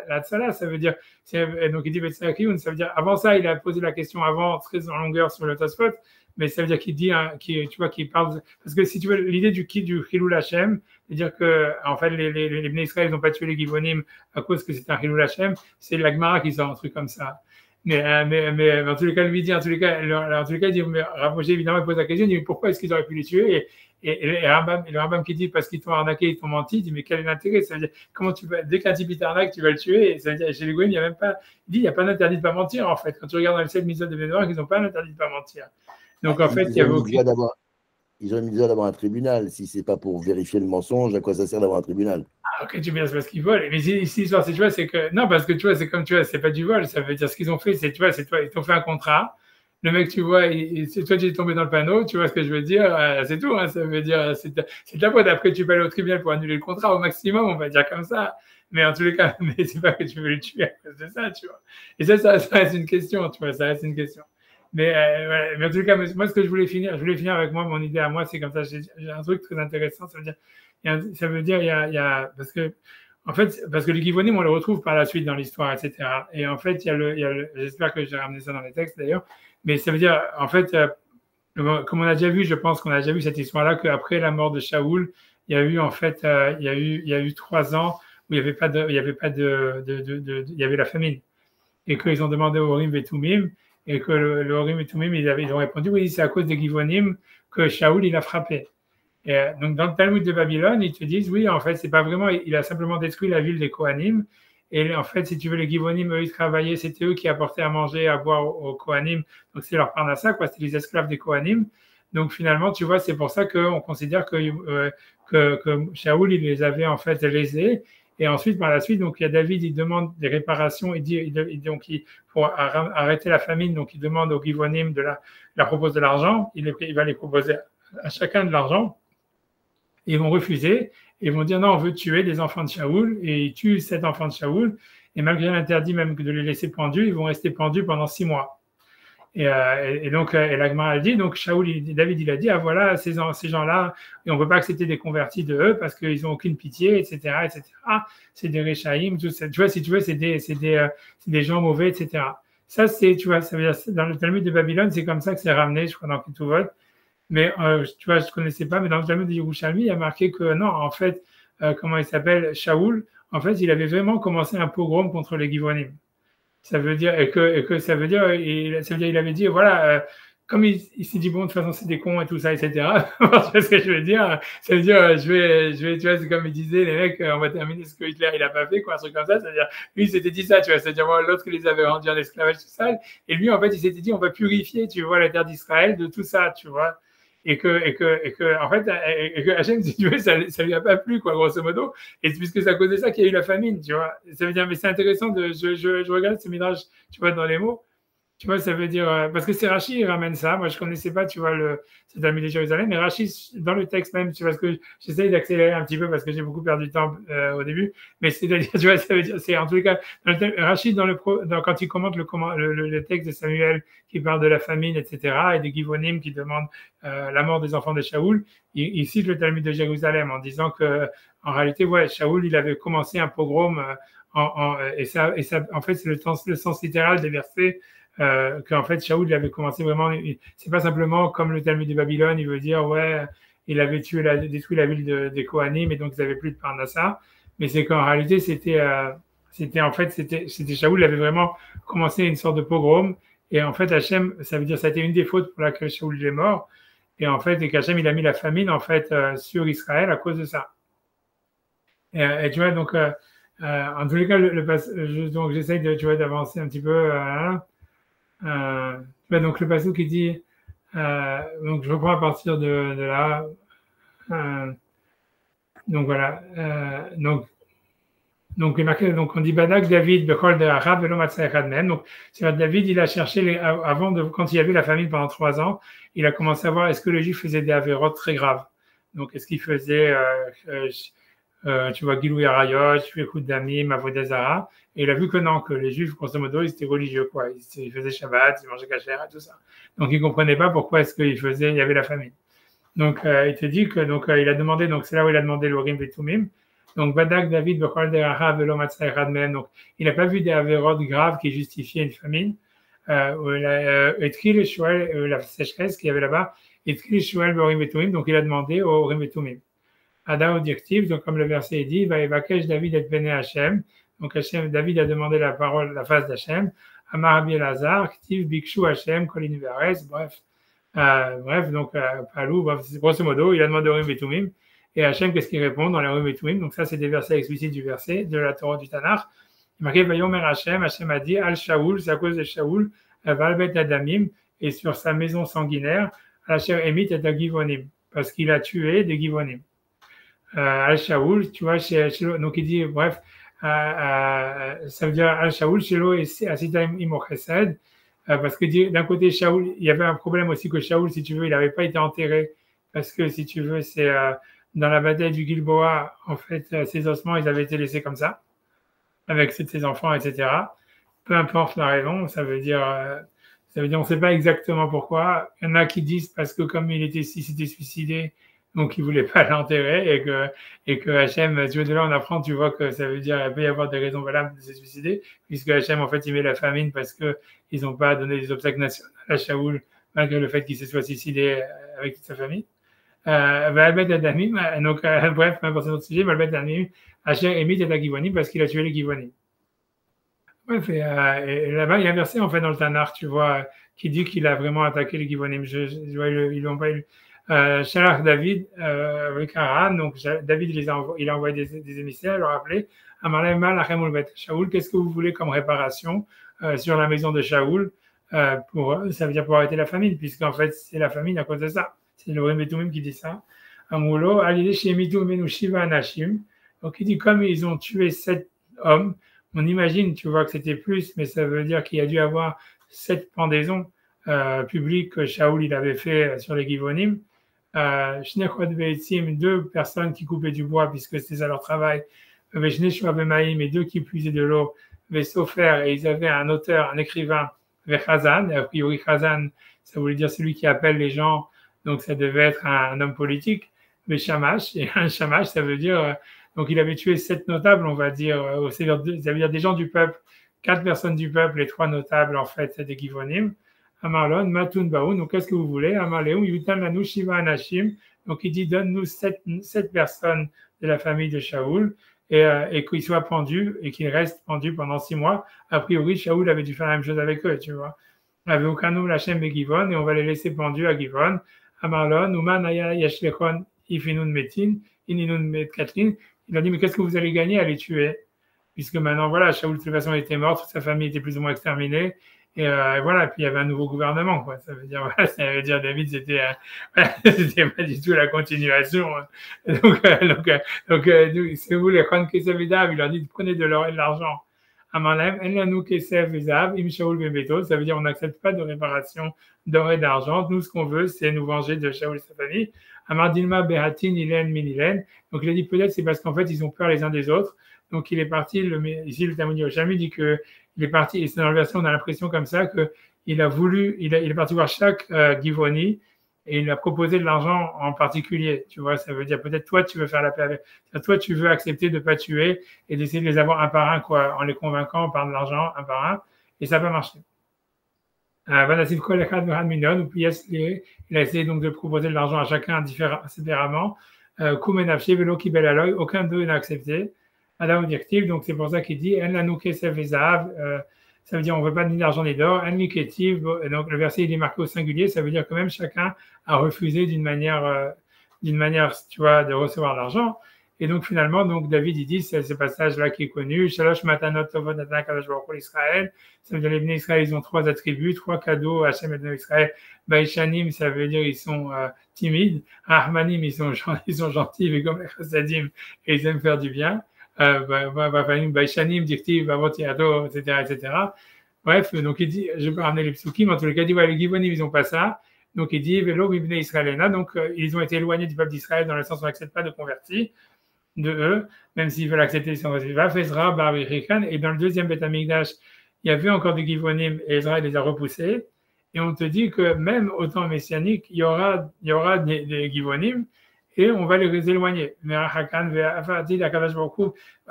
ça veut dire, donc il dit Betsakiun, ça veut dire, avant ça, il a posé la question avant, très en longueur sur le Tosfot, mais ça veut dire qu'il dit, tu vois, qu'il parle, parce que si tu veux, l'idée du Chilul Hashem, c'est-à-dire que, en fait, les Bnei Israël n'ont pas tué les Givonim à cause que c'était un Chilul Hashem, c'est la Gemara qui sort un truc comme ça. Mais en tous les cas, lui dit, en tous les cas, il dit, mais Rav Moshe, évidemment, il pose la question, il dit, mais pourquoi est-ce qu'ils auraient pu les tuer? Et le Rambam qui dit, parce qu'ils t'ont arnaqué, ils t'ont menti, il dit, mais quel est l'intérêt? Ça veut dire, comment tu vas, dès qu'un type t'arnaque, tu vas le tuer? Et ça veut dire, chez les Goïms, il n'y a même pas, il dit, il n'y a pas d'interdit de ne pas mentir, en fait. Quand tu regardes dans le 7 Mitzvot de Bénédor, ils n'ont pas d'interdit de ne pas mentir. Donc, en fait, il y avait aucun. Ils ont mis déjà d'avoir un tribunal. Si c'est pas pour vérifier le mensonge, à quoi ça sert d'avoir un tribunal? Ah, ok, tu veux dire, c'est parce qu'ils volent. Mais ici, l'histoire, c'est, tu vois, c'est que, non, parce que tu vois, c'est comme, tu vois, c'est pas du vol. Ça veut dire, ce qu'ils ont fait, c'est, tu vois, c'est toi, ils t'ont fait un contrat. Le mec, tu vois, toi, tu es tombé dans le panneau, tu vois ce que je veux dire, c'est tout, hein, ça veut dire, c'est de ta faute. Après, tu peux aller au tribunal pour annuler le contrat au maximum, on va dire comme ça. Mais en tous les cas, mais c'est pas que tu veux le tuer à cause de ça, tu vois. Et ça reste une question, tu vois, ça reste une question. Mais en tout cas, moi, ce que je voulais finir avec moi, mon idée à moi, c'est comme ça, j'ai un truc très intéressant, ça veut dire, il y a parce que les Givonim, on le retrouve par la suite dans l'histoire, etc. Et en fait, j'espère que j'ai ramené ça dans les textes d'ailleurs, mais ça veut dire, en fait, comme on a déjà vu, je pense qu'on a déjà vu cette histoire-là, qu'après la mort de Shaoul, il y a eu, en fait, il y a eu 3 ans où il y avait la famine. Et qu'ils ont demandé au Horim et Tumim, et que le Horim et Tumim, ils ont répondu, oui, c'est à cause des Givonim que Shaoul, il a frappé. Et donc, dans le Talmud de Babylone, ils te disent, oui, en fait, c'est pas vraiment, il a simplement détruit la ville des Kohanim. Et en fait, si tu veux, les Givonim, eux, ils travaillaient, c'était eux qui apportaient à manger, à boire aux Kohanim. Donc, c'est leur parnassa, quoi, c'était les esclaves des Kohanim. Donc, finalement, tu vois, c'est pour ça qu'on considère que Shaoul, il les avait, en fait, lésés. Et ensuite, par la suite, donc, il y a David, il demande des réparations, pour arrêter la famine, donc il demande aux Givonim il propose de l'argent, il va les proposer à chacun de l'argent. Ils vont refuser, et ils vont dire non, on veut tuer des enfants de Shaoul, et ils tuent 7 enfants de Shaoul, et malgré l'interdit même de les laisser pendus, ils vont rester pendus pendant 6 mois. Et donc, la Gemara dit, donc David, il a dit, ah voilà, ces gens-là, et on ne peut pas accepter des convertis de eux parce qu'ils n'ont aucune pitié, etc., etc. C'est des Réchaïm, tout ça. Tu vois, si tu veux, c'est des gens mauvais, etc. Ça, tu vois, ça veut dire, dans le Talmud de Babylone, c'est comme ça que c'est ramené, je crois, dans Ketuvot. Mais, tu vois, je ne connaissais pas, mais dans le Talmud de Yerushalmi, il y a marqué que non, en fait, comment il s'appelle, Shaoul, en fait, il avait vraiment commencé un pogrom contre les Givonim. Ça veut dire, ça veut dire, il avait dit, voilà, comme il s'est dit, bon, de toute façon, c'est des cons et tout ça, etc. Tu vois ce que je veux dire? Ça veut dire, je vais, tu vois, c'est comme il disait, les mecs, on va terminer ce que Hitler, il a pas fait, quoi, un truc comme ça. C'est-à-dire, lui, il s'était dit ça, tu vois, c'est-à-dire, moi, l'autre, il les avait rendus en esclavage, tout ça. Et lui, en fait, il s'était dit, on va purifier, tu vois, la terre d'Israël de tout ça, tu vois. Et que, en fait, et que Hachem, si tu veux, ça lui a pas plu, quoi, grosso modo. Et c'est puisque c'est à cause de ça qu'il y a eu la famine, tu vois. Ça veut dire, mais c'est intéressant je regarde ce midrash, tu vois, dans les mots. Tu vois, ça veut dire, parce que c'est Rashi, il ramène ça. Moi, je connaissais pas, tu vois, c'est Talmud de Jérusalem, mais Rashi, dans le texte même, tu vois, que j'essaye d'accélérer un petit peu parce que j'ai beaucoup perdu de temps au début. Mais c'est-à-dire, tu vois, ça veut dire, c'est en tous les cas, Rashi, quand il commente le texte de Samuel qui parle de la famine, etc., et des Givonim qui demandent la mort des enfants de Shaoul, il cite le Talmud de Jérusalem en disant que, en réalité, ouais, Shaoul, il avait commencé un pogrom, et ça, en fait, c'est le sens littéral des versets. Qu'en fait Shaoul il avait commencé vraiment, c'est pas simplement comme le Talmud de Babylone, il veut dire ouais il avait détruit la ville des Kohanim et donc ils n'avaient plus de Parnassa, mais c'est qu'en réalité c'était Shaoul il avait vraiment commencé une sorte de pogrom et en fait Hachem, ça veut dire ça a été une des fautes pour laquelle Shaoul est mort et en fait et qu'Hachem il a mis la famine en fait sur Israël à cause de ça et tu vois donc en tous les cas donc j'essaye d'avancer un petit peu donc le passage qui dit, donc je reprends à partir de là, donc voilà, donc il est marqué, donc on dit Badak David Bechol de Arab Velo Matzayachad même. Donc c'est David, il a cherché quand il y avait la famine pendant 3 ans, il a commencé à voir est-ce que les Juifs faisaient des avérotes très graves. Donc est-ce qu'ils faisaient tu vois, Gilou Yarayot, Shvechut Damim, Avodah Zara, et il a vu que non, que les Juifs, grosso modo, ils étaient religieux, quoi. Ils faisaient Shabbat, ils mangeaient Kasher et tout ça. Donc, il comprenait pas pourquoi est-ce qu'il y avait la famine. Donc, il te dit que, donc, il a demandé, donc, c'est là où il a demandé le Urim et Tumim. Donc, Badak David Bechol Deraha Velo Matzah Echad Mehem. Donc, il n'a pas vu des avérotes graves qui justifiaient une famine. Etril Shuel, la sécheresse qu'il y avait là-bas, Etril Shuel Borim Betumim. Donc, il a demandé au Rim Betumim. Ada au directif, donc comme le verset dit, va évaquer David et Béné Hachem. Donc David a demandé la parole, la face d'Hachem. Amar Rabbi Elazar, Ktiv Bikshu Hachem, Kolin Veres, bref, donc Palou, grosso modo, il a demandé au Rim Betumim. Et Hachem, qu'est-ce qu'il répond dans les Rim Betumim? Donc ça, c'est des versets explicites du verset, de la Torah du Tanakh. Il marqué Vayomer Hachem, Hachem a dit, Al Shaoul, c'est à cause de Shaoul, Valbet Adamim, et sur sa maison sanguinaire, Hachem Emit et Givonim, parce qu'il a tué des Givonim. Al-Shaoul, tu vois, donc il dit, bref, ça veut dire Al-Shaoul, Shelo et Asitaim Imochesed, parce que d'un côté, Shaoul, il y avait un problème aussi que Shaoul, si tu veux, il n'avait pas été enterré, parce que si tu veux, c'est dans la bataille du Gilboa, en fait, ses ossements, ils avaient été laissés comme ça, avec ses enfants, etc. Peu importe la raison, ça veut dire, on ne sait pas exactement pourquoi. Il y en a qui disent parce que comme il s'était suicidé, donc il ne voulait pas l'enterrer et que Hachem, tu vois, de là on apprend, tu vois que ça veut dire qu'il peut y avoir des raisons valables de se suicider, puisque Hachem, en fait, il met la famine parce qu'ils n'ont pas donné des obsèques nationales à Shaoul, malgré le fait qu'il se soit suicidé avec toute sa famille. Valbet Adamim, donc bref, peu importe notre sujet, Valbet Adamim, Hachem émit et Givonim parce qu'il a tué les Givonim. Bref, et là-bas, il y a un verset, en fait, dans le Tanakh, tu vois, qui dit qu'il a vraiment attaqué les Givonim. Ils l'ont pas eu. Shalach David avec Haran, donc David il a envoyé des émissaires, leur appelé Amalem Mal Achem Ulbet Shaoul, qu'est-ce que vous voulez comme réparation sur la maison de Shaoul ça veut dire pour arrêter la famine, puisqu'en fait c'est la famine à cause de ça. C'est le Rim Betumim qui dit ça. Amulo Alile Shemitu Menu Shiva Anashim, donc il dit comme ils ont tué 7 hommes, on imagine, tu vois que c'était plus, mais ça veut dire qu'il y a dû avoir 7 pendaisons publiques que Shaoul il avait fait sur les Givonim. 2 personnes qui coupaient du bois puisque c'était ça leur travail, et 2 qui puisaient de l'eau, et ils avaient un auteur, un écrivain, Chazan, a priori Chazan, ça voulait dire celui qui appelle les gens, donc ça devait être un homme politique, Shamash, et un Shamash, ça veut dire, donc il avait tué 7 notables, on va dire, ça veut dire des gens du peuple, 4 personnes du peuple et 3 notables, en fait, des Givonim. Amarlon, Matun Baoun, donc qu'est-ce que vous voulez? Amarleum, Yutan Lanu Shiva Anashim, donc il dit donne-nous 7 personnes de la famille de Shaoul et qu'ils soient pendus et qu'ils restent pendus pendant 6 mois. A priori, Shaoul avait dû faire la même chose avec eux, tu vois. Avec Okanu Lachem et Givon, et on va les laisser pendus à Givon. Amarlon, Uman Aya Yashlechon Ifinun Metin, Ininun Metkatlin. Il a dit mais qu'est-ce que vous allez gagner à les tuer? Puisque maintenant, voilà, Shaoul de toute façon était mort, toute sa famille était plus ou moins exterminée. Et voilà, puis il y avait un nouveau gouvernement, quoi. Ça veut dire, voilà, ça veut dire David, c'était pas du tout la continuation. Hein. Donc, si vous voulez prendre Kesef et Zahav, il leur dit prenez de l'or et de l'argent. Amalem, Enlanu Kesef et Zahav, Im Shaoul Bebeto, ça veut dire on n'accepte pas de réparation d'or et d'argent. Nous, ce qu'on veut, c'est nous venger de Shaoul et sa famille. Amar Dilma Behatin Ilen Minilen. Donc il a dit peut-être c'est parce qu'en fait ils ont peur les uns des autres. Donc il est parti, ici le Talmud Yerushalmi dit que il est parti, et c'est dans la version, on a l'impression comme ça qu'il a voulu, il est parti voir chaque Givoni et il a proposé de l'argent en particulier. Tu vois, ça veut dire peut-être toi tu veux faire la paix avec, toi tu veux accepter de ne pas tuer et d'essayer de les avoir un par un, quoi, en les convainquant par de l'argent un par un, et ça va marcher. Il a essayé donc de proposer de l'argent à chacun séparément. Aucun d'eux n'a accepté. Adam directive, donc c'est pour ça qu'il dit ça veut dire on ne veut pas ni d'argent ni d'or. Donc le verset il est marqué au singulier, ça veut dire que même chacun a refusé d'une manière, tu vois, de recevoir l'argent. Et donc finalement, donc David il dit c'est ce passage-là qui est connu. Shalosh matanot tovot natan kadosh baruch hu l'Israël. Ça veut dire les Bnei Israël ils ont 3 attributs, 3 cadeaux. Hashem et Bnei Israël. Baishanim, ça veut dire ils sont timides. Rahmanim, ils sont gentils, et comme les chassadim, et ils aiment faire du bien. Baishanim, dictive, Bavotiado, etc. Bref, donc il dit, je peux ramener les psukim, en tous les cas, il dit, ouais, les Givonim, ils n'ont pas ça. Donc il dit, Velo, Bibne Israélena, donc ils ont été éloignés du peuple d'Israël dans le sens où on n'accepte pas de convertis de eux, même s'ils veulent accepter, ils sont va Fezra, Barbirikan, et dans le deuxième Beth Amikdash, il y avait encore des Givonim et Israël les a repoussés. Et on te dit que même au temps messianique, il y aura des Givonim, et on va les éloigner. Mais à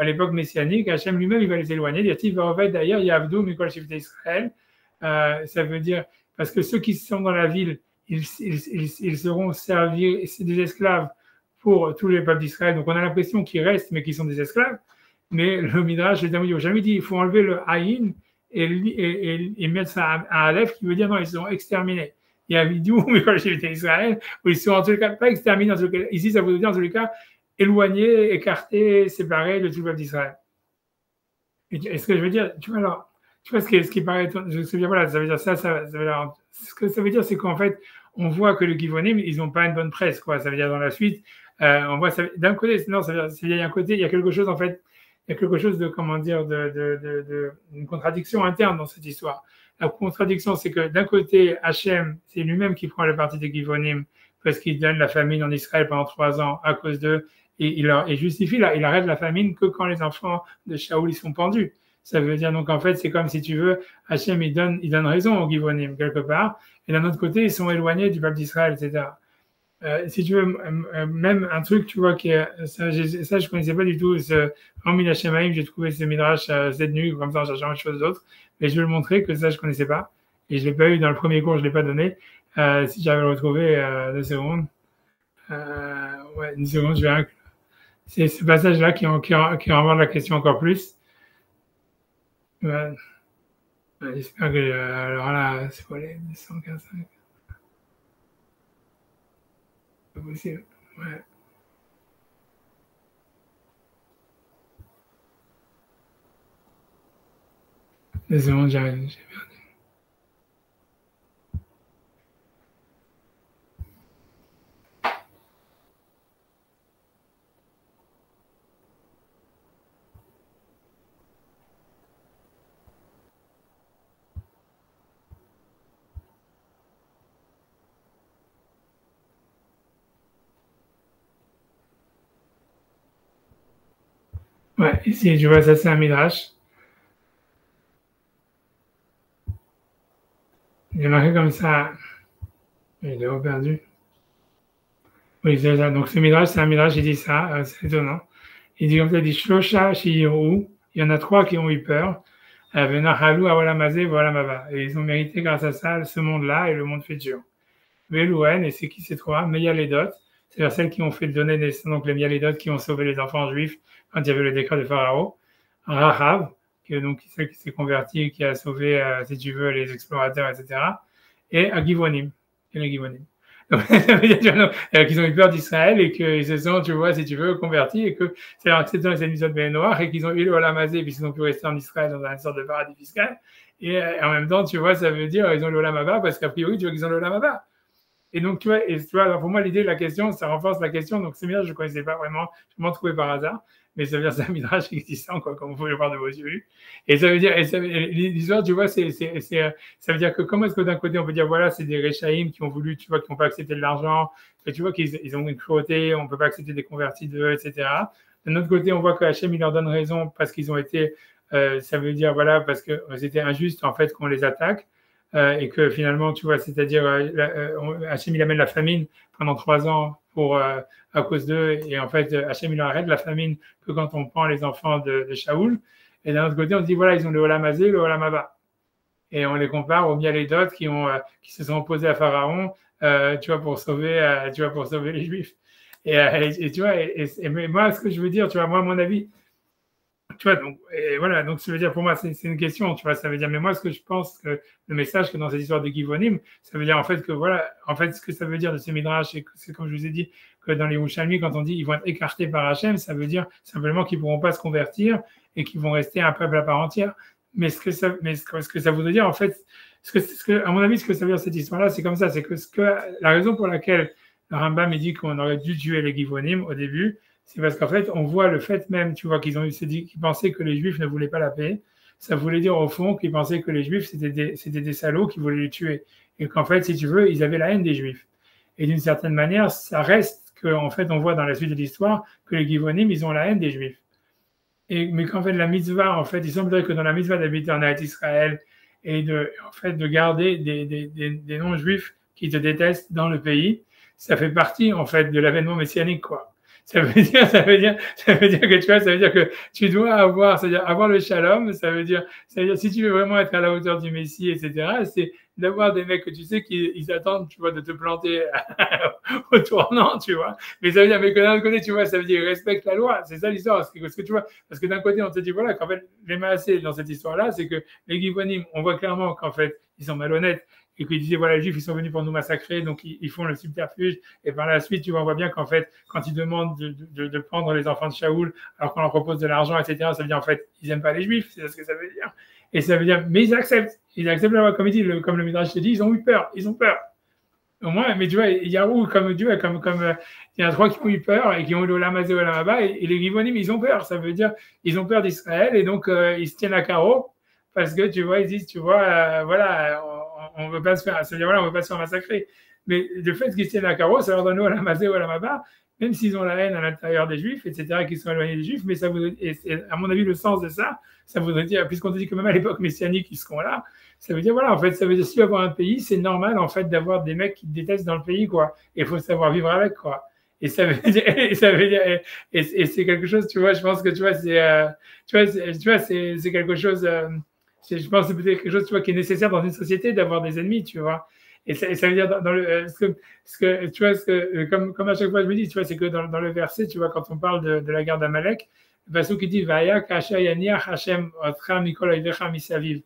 l'époque messianique, Hachem lui-même, il va les éloigner. D'ailleurs, il y a Avdou, Mikol Shivte Israël. Ça veut dire, parce que ceux qui sont dans la ville, ils seront servis, c'est des esclaves pour tous les peuples d'Israël. Donc on a l'impression qu'ils restent, mais qu'ils sont des esclaves. Mais le Midrash, les Talmud, ils n'ont jamais dit il faut enlever le Haïn et mettre ça à Aleph, qui veut dire non, ils sont exterminés. Il y a un vidéo, mais quand j'ai été Israël, où ils sont en tout cas pas exterminés. Ici, ça veut dire en tous les cas éloignés, écartés, séparés de tout le peuple d'Israël. Et ce que je veux dire, tu vois, alors, tu vois ce qui paraît, je me souviens, voilà, ça veut dire ça veut dire, ce que ça veut dire, c'est qu'en fait, on voit que le Givonim, ils n'ont pas une bonne presse, quoi. Ça veut dire dans la suite, on voit, d'un côté, non, ça veut dire, il y a un côté, il y a quelque chose, en fait, il y a quelque chose de, comment dire, une contradiction interne dans cette histoire. La contradiction, c'est que d'un côté, Hachem, c'est lui-même qui prend le parti des Givonim parce qu'il donne la famine en Israël pendant 3 ans à cause d'eux, et il justifie, là, il arrête la famine que quand les enfants de Shaoul, ils sont pendus. Ça veut dire, donc, en fait, c'est comme si tu veux, Hachem, il donne raison aux Givonim, quelque part, et d'un autre côté, ils sont éloignés du peuple d'Israël, etc. Si tu veux, même un truc, tu vois, ça, je connaissais pas du tout, en Minashemaim, j'ai trouvé ce Midrash cette nuit, comme ça, en cherchant autre chose d'autre, mais je vais le montrer, que ça, je connaissais pas, et je l'ai pas eu dans le premier cours, je l'ai pas donné. Si j'avais retrouvé 2 secondes, ouais, 1 seconde, je vais inclure. C'est ce passage-là qui renvoie la question encore plus. Ouais. J'espère que, alors là, c'est pas les 115. C'est pas possible. Ouais. Désolé, j'ai perdu. Ouais, ici, tu vois, ça, c'est un Midrash. Il est marqué comme ça. Il est perdu. Oui, c'est ça. Donc, ce Midrash, c'est un Midrash, il dit ça. C'est étonnant. Il dit comme ça, il dit Shlosha Shiyiru. Il y en a 3 qui ont eu peur. Venachalu Awalamazé, Walamava. Et ils ont mérité, grâce à ça, ce monde-là et le monde futur. Velouen, et c'est qui ces 3? Meyaledot. C'est-à-dire celles qui ont fait donner naissance, donc les Meyaledot qui ont sauvé les enfants juifs quand il y avait le décret de Pharaon. Rahav, donc celle qui s'est convertie, qui a sauvé, si tu veux, les explorateurs, etc. Et Agivonim, et les Givonim. Qu'ils ont eu peur d'Israël et qu'ils se sont, tu vois, si tu veux, convertis et que c'est leur acceptant les émissions de Noir et qu'ils ont eu le Olamazé puisqu'ils ont pu rester en Israël dans une sorte de paradis fiscal. Et en même temps, tu vois, ça veut dire ils ont le Olamaba parce qu'a priori, tu vois qu'ils ont le Olamaba. Et donc, tu vois, alors pour moi, l'idée de la question, ça renforce la question. Donc, c'est bien, je ne connaissais pas vraiment, je m'en trouvais par hasard. Mais ça veut dire que c'est un midrash existant, quoi, comme vous pouvez le voir de vos yeux. Et ça veut dire, l'histoire, tu vois, ça veut dire que comment est-ce que d'un côté, on peut dire, voilà, c'est des Réchaïm qui ont voulu, tu vois, qui n'ont pas accepté de l'argent, que tu vois qu'ils ont une cruauté, on ne peut pas accepter des convertis d'eux, etc. D'un autre côté, on voit que Hachem, il leur donne raison parce qu'ils ont été, ça veut dire, voilà, parce que c'était injuste, en fait, qu'on les attaque. Et que finalement, tu vois, c'est-à-dire, Hachem, il amène la famine pendant 3 ans à cause d'eux, et en fait, Hachem, il arrête la famine que quand on prend les enfants de Shaoul. Et d'un autre côté, on se dit, voilà, ils ont le Olamazé, le Olamaba. Et on les compare aux Mialédot qui se sont opposés à Pharaon, tu vois, pour sauver les Juifs. Et tu vois, mais moi, ce que je veux dire, tu vois, moi, à mon avis, tu vois, donc, et voilà, donc ça veut dire pour moi, c'est une question, tu vois, ça veut dire, mais moi, ce que je pense que le message que dans cette histoire de Givonim, ça veut dire en fait que voilà, en fait, ce que ça veut dire de ces midrash, c'est comme je vous ai dit, que dans les Yerushalmi, quand on dit ils vont être écartés par Hachem, ça veut dire simplement qu'ils ne pourront pas se convertir et qu'ils vont rester un peuple à part entière. Mais ce que ça voudrait dire, en fait, à mon avis, ce que ça veut dire cette histoire-là, c'est comme ça, c'est que la raison pour laquelle le Rambam dit qu'on aurait dû tuer les Givonim au début, c'est parce qu'en fait, on voit le fait même, tu vois, qu'ils pensaient que les Juifs ne voulaient pas la paix. Ça voulait dire au fond qu'ils pensaient que les Juifs, c'était des salauds qui voulaient les tuer. Et qu'en fait, si tu veux, ils avaient la haine des Juifs. Et d'une certaine manière, ça reste qu'en fait, on voit dans la suite de l'histoire que les Givonim, ils ont la haine des Juifs. Mais qu'en fait, la mitzvah, en fait, il semblerait que dans la mitzvah d'habiter en Eretz Israël et de garder des non-juifs qui te détestent dans le pays, ça fait partie, en fait, de l'avènement messianique, quoi. Ça veut dire que tu vois, ça veut dire que tu dois avoir, c'est-à-dire avoir le shalom, ça veut dire si tu veux vraiment être à la hauteur du Messie, etc., c'est d'avoir des mecs que tu sais qu'ils attendent, tu vois, de te planter au tournant, tu vois. Mais ça veut dire, mais que d'un autre côté, tu vois, ça veut dire ils respectent la loi. C'est ça l'histoire. Parce que tu vois, parce que d'un côté, on te dit, voilà, qu'en fait, les Maasé dans cette histoire-là, c'est que les Givonim, on voit clairement qu'en fait, ils sont malhonnêtes et qu'ils disaient, voilà, les Juifs, ils sont venus pour nous massacrer, donc ils font le subterfuge. Et par la suite, tu vois, on voit bien qu'en fait, quand ils demandent de prendre les enfants de Shaoul, alors qu'on leur propose de l'argent, etc., ça veut dire, en fait, ils n'aiment pas les Juifs, c'est ce que ça veut dire. Et ça veut dire, mais ils acceptent la loi, comme il dit, comme le Midrash te dit, ils ont eu peur, ils ont peur. Au moins, mais tu vois, il y a où, comme tu vois, il y en a trois qui ont eu peur et qui ont eu l'Olam Hazé, Olam Haba, et les Givonim, ils ont peur. Ça veut dire, ils ont peur d'Israël et donc ils se tiennent à carreau parce que tu vois, ils disent, tu vois, voilà, on veut pas se faire, ça veut dire, voilà, on veut pas se faire massacrer. Mais le fait qu'ils se tiennent à carreau, ça leur donne Olam Hazé, Olam Haba, même s'ils ont la haine à l'intérieur des Juifs, etc., qui sont éloignés des Juifs, mais ça voudrait, et à mon avis, le sens de ça, ça voudrait dire, puisqu'on te dit que même à l'époque messianique, ils seront là, ça veut dire, voilà, en fait, ça veut dire, si tu veux avoir un pays, c'est normal, en fait, d'avoir des mecs qui te détestent dans le pays, quoi. Et il faut savoir vivre avec, quoi. Et ça veut dire, et c'est quelque chose, tu vois, je pense que, tu vois, c'est quelque chose, je pense que c'est peut-être quelque chose, tu vois, qui est nécessaire dans une société d'avoir des ennemis, tu vois. Et ça veut dire, dans le, tu vois, comme à chaque fois je me dis, tu vois, c'est que dans le verset, tu vois, quand on parle de la guerre d'Amalek, le verset qui dit, Vaya, Kasha, Yaniach, Hashem, Otra, Mikol, Oivecha, Misaviv.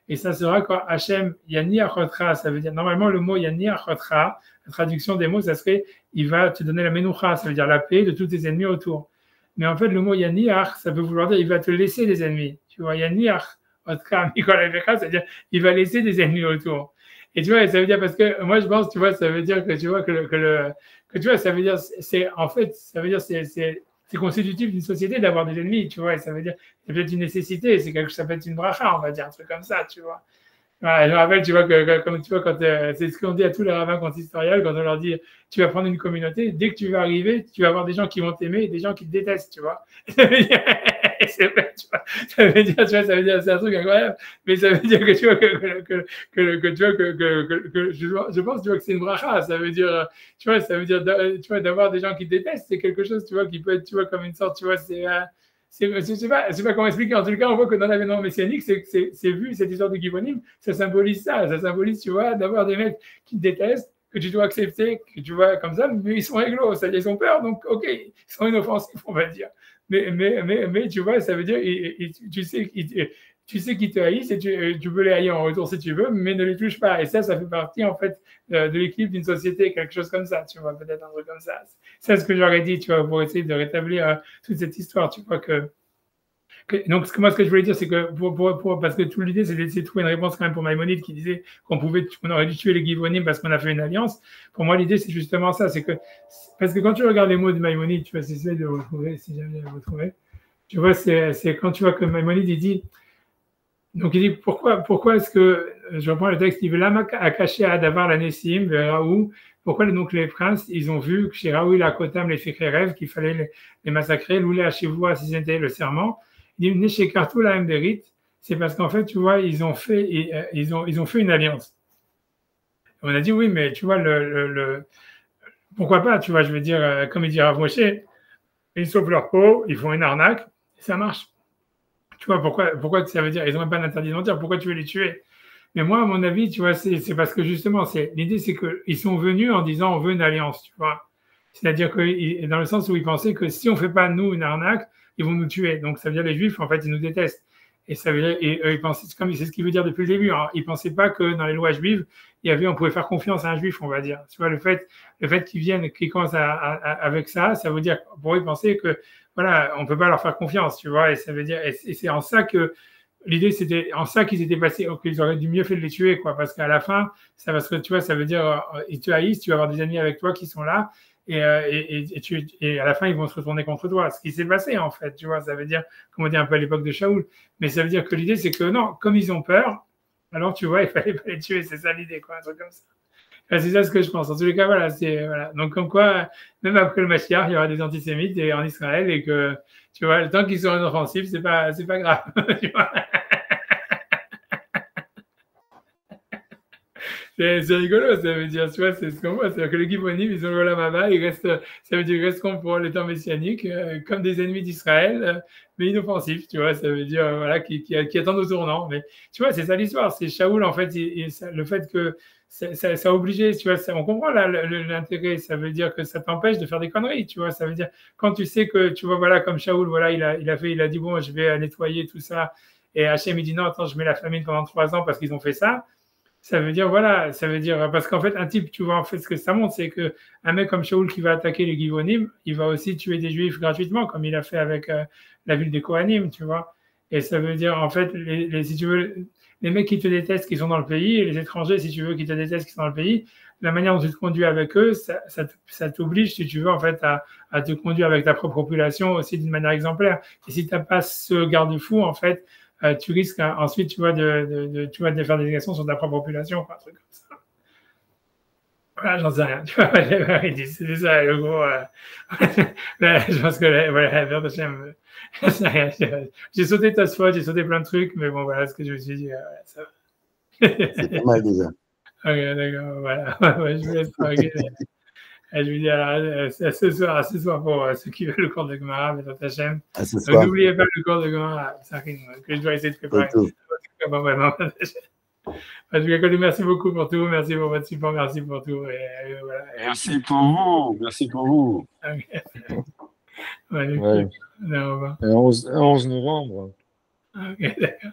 Et ça sera quoi Hachem Yaniachotra, ça veut dire, normalement, le mot Yaniachotra, la traduction des mots, ça serait, il va te donner la menoucha, ça veut dire la paix de tous tes ennemis autour. Mais en fait, le mot Yaniach, ça peut vouloir dire, il va te laisser des ennemis. Tu vois, Yaniachotra, c'est-à-dire, il va laisser des ennemis autour. Et tu vois, ça veut dire, parce que moi, je pense, tu vois, ça veut dire que, tu vois, que tu vois, ça veut dire, c'est, en fait, ça veut dire, c'est constitutif d'une société d'avoir des ennemis, tu vois, et ça veut dire, c'est peut-être une nécessité, ça peut être une bracha, on va dire, un truc comme ça, tu vois. Ouais, je me rappelle, tu vois, comme tu vois, quand c'est ce qu'on dit à tous les rabbins consistoriels, quand on leur dit, tu vas prendre une communauté, dès que tu vas arriver, tu vas avoir des gens qui vont t'aimer et des gens qui te détestent, tu vois. C'est vrai, tu vois. Ça veut dire, tu vois, ça veut dire, c'est un truc incroyable, mais ça veut dire que tu vois, tu vois, je pense, tu vois, que c'est une bracha, ça veut dire, tu vois, ça veut dire, tu vois, d'avoir des gens qui te détestent, c'est quelque chose, tu vois, qui peut être, tu vois, comme une sorte, tu vois, je sais pas comment expliquer. En tout cas, on voit que dans l'avènement messianique, c'est vu, cette histoire de Givonim, ça symbolise ça. Ça symbolise, tu vois, d'avoir des mecs qui te détestent, que tu dois accepter, que tu vois comme ça, mais ils sont réglo, c'est-à-dire ils ont peur, donc ok, ils sont inoffensifs, on va dire. Mais tu vois, ça veut dire, tu sais qu'ils te haïssent et tu peux les haïr en retour si tu veux, mais ne les touche pas. Et ça fait partie, en fait, de l'équilibre d'une société, quelque chose comme ça, tu vois, peut-être un truc comme ça. C'est ce que j'aurais dit, tu vois, pour essayer de rétablir toute cette histoire, tu vois, donc, moi, ce que je voulais dire, c'est que parce que toute l'idée, c'est d'essayer de trouver une réponse quand même pour Maïmonide qui disait qu'on aurait dû tuer les Givonim parce qu'on a fait une alliance. Pour moi, l'idée, c'est justement ça. Parce que quand tu regardes les mots de Maïmonide, tu vas essayer de retrouver, si jamais vous retrouver. Tu vois, c'est quand tu vois que Maïmonide, il dit, donc il dit, pourquoi est-ce que, je reprends le texte, il veut l'ama a caché à Adavar la Nessim, vers Raoult. Pourquoi donc les princes, ils ont vu que chez Raoult, la Kotam, les Fikre rêve, qu'il fallait les massacrer, Loulé à Chivoua, si c'était le serment. Il dit, chez Cartou, la Mbérit, c'est parce qu'en fait, tu vois, ils ont fait une alliance. On a dit, oui, mais tu vois, pourquoi pas, tu vois, je veux dire, comme il dit Rav Moshe, ils sauvent leur peau, ils font une arnaque, et ça marche. Tu vois, pourquoi ça veut dire, ils n'ont même pas d'interdit de mentir, pourquoi tu veux les tuer? Mais moi, à mon avis, tu vois, c'est parce que justement, l'idée, c'est qu'ils sont venus en disant, on veut une alliance, tu vois. C'est-à-dire que, dans le sens où ils pensaient que si on ne fait pas, nous, une arnaque, ils vont nous tuer. Donc, ça veut dire les Juifs, en fait, ils nous détestent. Et ça veut dire, et ils pensaient, c'est ce qu'il veut dire depuis le début. Hein. Ils pensaient pas que dans les lois juives, on pouvait faire confiance à un Juif, on va dire. Tu vois, le fait qu'ils viennent, qu'ils commencent avec ça, ça veut dire, pour eux, ils pensaient que, voilà, on peut pas leur faire confiance, tu vois. Et ça veut dire, et c'est en ça que, l'idée, c'était en ça qu'ils étaient passés, qu'ils auraient dû mieux fait de les tuer, quoi. Parce qu'à la fin, ça va tu vois, ça veut dire, ils te haïssent, tu vas avoir des amis avec toi qui sont là. Et à la fin, ils vont se retourner contre toi. Ce qui s'est passé, en fait, tu vois, ça veut dire, comme on dit un peu à l'époque de Shaoul, mais ça veut dire que l'idée, c'est que non, comme ils ont peur, alors tu vois, il fallait pas les tuer, c'est ça l'idée, quoi, un truc comme ça. Enfin, c'est ça ce que je pense. En tous les cas, voilà, voilà. Donc, comme quoi, même après le Mashiach, il y aura des antisémites en Israël et que, tu vois, le temps qu'ils seront inoffensifs, c'est pas grave, tu vois. C'est rigolo, ça veut dire, tu vois, c'est ce qu'on voit. C'est-à-dire que les Gibonim, ils ont le Olam, ils restent, ça veut dire qu'ils resteront pour les temps messianiques comme des ennemis d'Israël, mais inoffensifs, tu vois, ça veut dire, voilà, qui attendent au tournant. Mais tu vois, c'est ça l'histoire. C'est Shaoul, en fait, le fait que ça a obligé, tu vois, on comprend l'intérêt. Ça veut dire que ça t'empêche de faire des conneries, tu vois. Ça veut dire, quand tu sais que, tu vois, voilà, comme Shaoul, voilà, il a dit, bon, je vais nettoyer tout ça. Et Hachem, il dit, non, attends, je mets la famine pendant 3 ans parce qu'ils ont fait ça. Ça veut dire, voilà, ça veut dire, parce qu'en fait, un type, tu vois, en fait, ce que ça montre, c'est que un mec comme Shaoul qui va attaquer les Givonim, il va aussi tuer des Juifs gratuitement, comme il a fait avec la ville des Kohanim, tu vois. Et ça veut dire, en fait, si tu veux, les mecs qui te détestent, qui sont dans le pays, et les étrangers, si tu veux, qui te détestent, qui sont dans le pays, la manière dont tu te conduis avec eux, ça t'oblige, si tu veux, en fait, à te conduire avec ta propre population aussi d'une manière exemplaire. Et si tu n'as pas ce garde-fou, en fait, tu risques ensuite, tu vois, de faire des actions sur ta propre population, quoi, un truc comme ça. Voilà, j'en sais rien. Tu vois, c'est ça, le gros. Je pense que voilà, j'ai sauté ta spot, j'ai sauté plein de trucs, mais bon, voilà ce que je me suis dit. Ça va. C'est pas mal déjà. Ok, d'accord, voilà. Ouais, je vous laisse tranquille. Je vous dis à ce soir pour ceux qui veulent le cours de Gemara, mais dans ta chaîne. À ce Donc soir. n'oubliez pas le cours de Gemara, que je dois essayer de préparer. Bon, vraiment. Merci beaucoup pour tout, merci pour votre support, merci pour tout. Voilà. Merci pour vous, merci pour vous. Okay. Ouais, Ouais. non, 11 novembre. Ok, d'accord.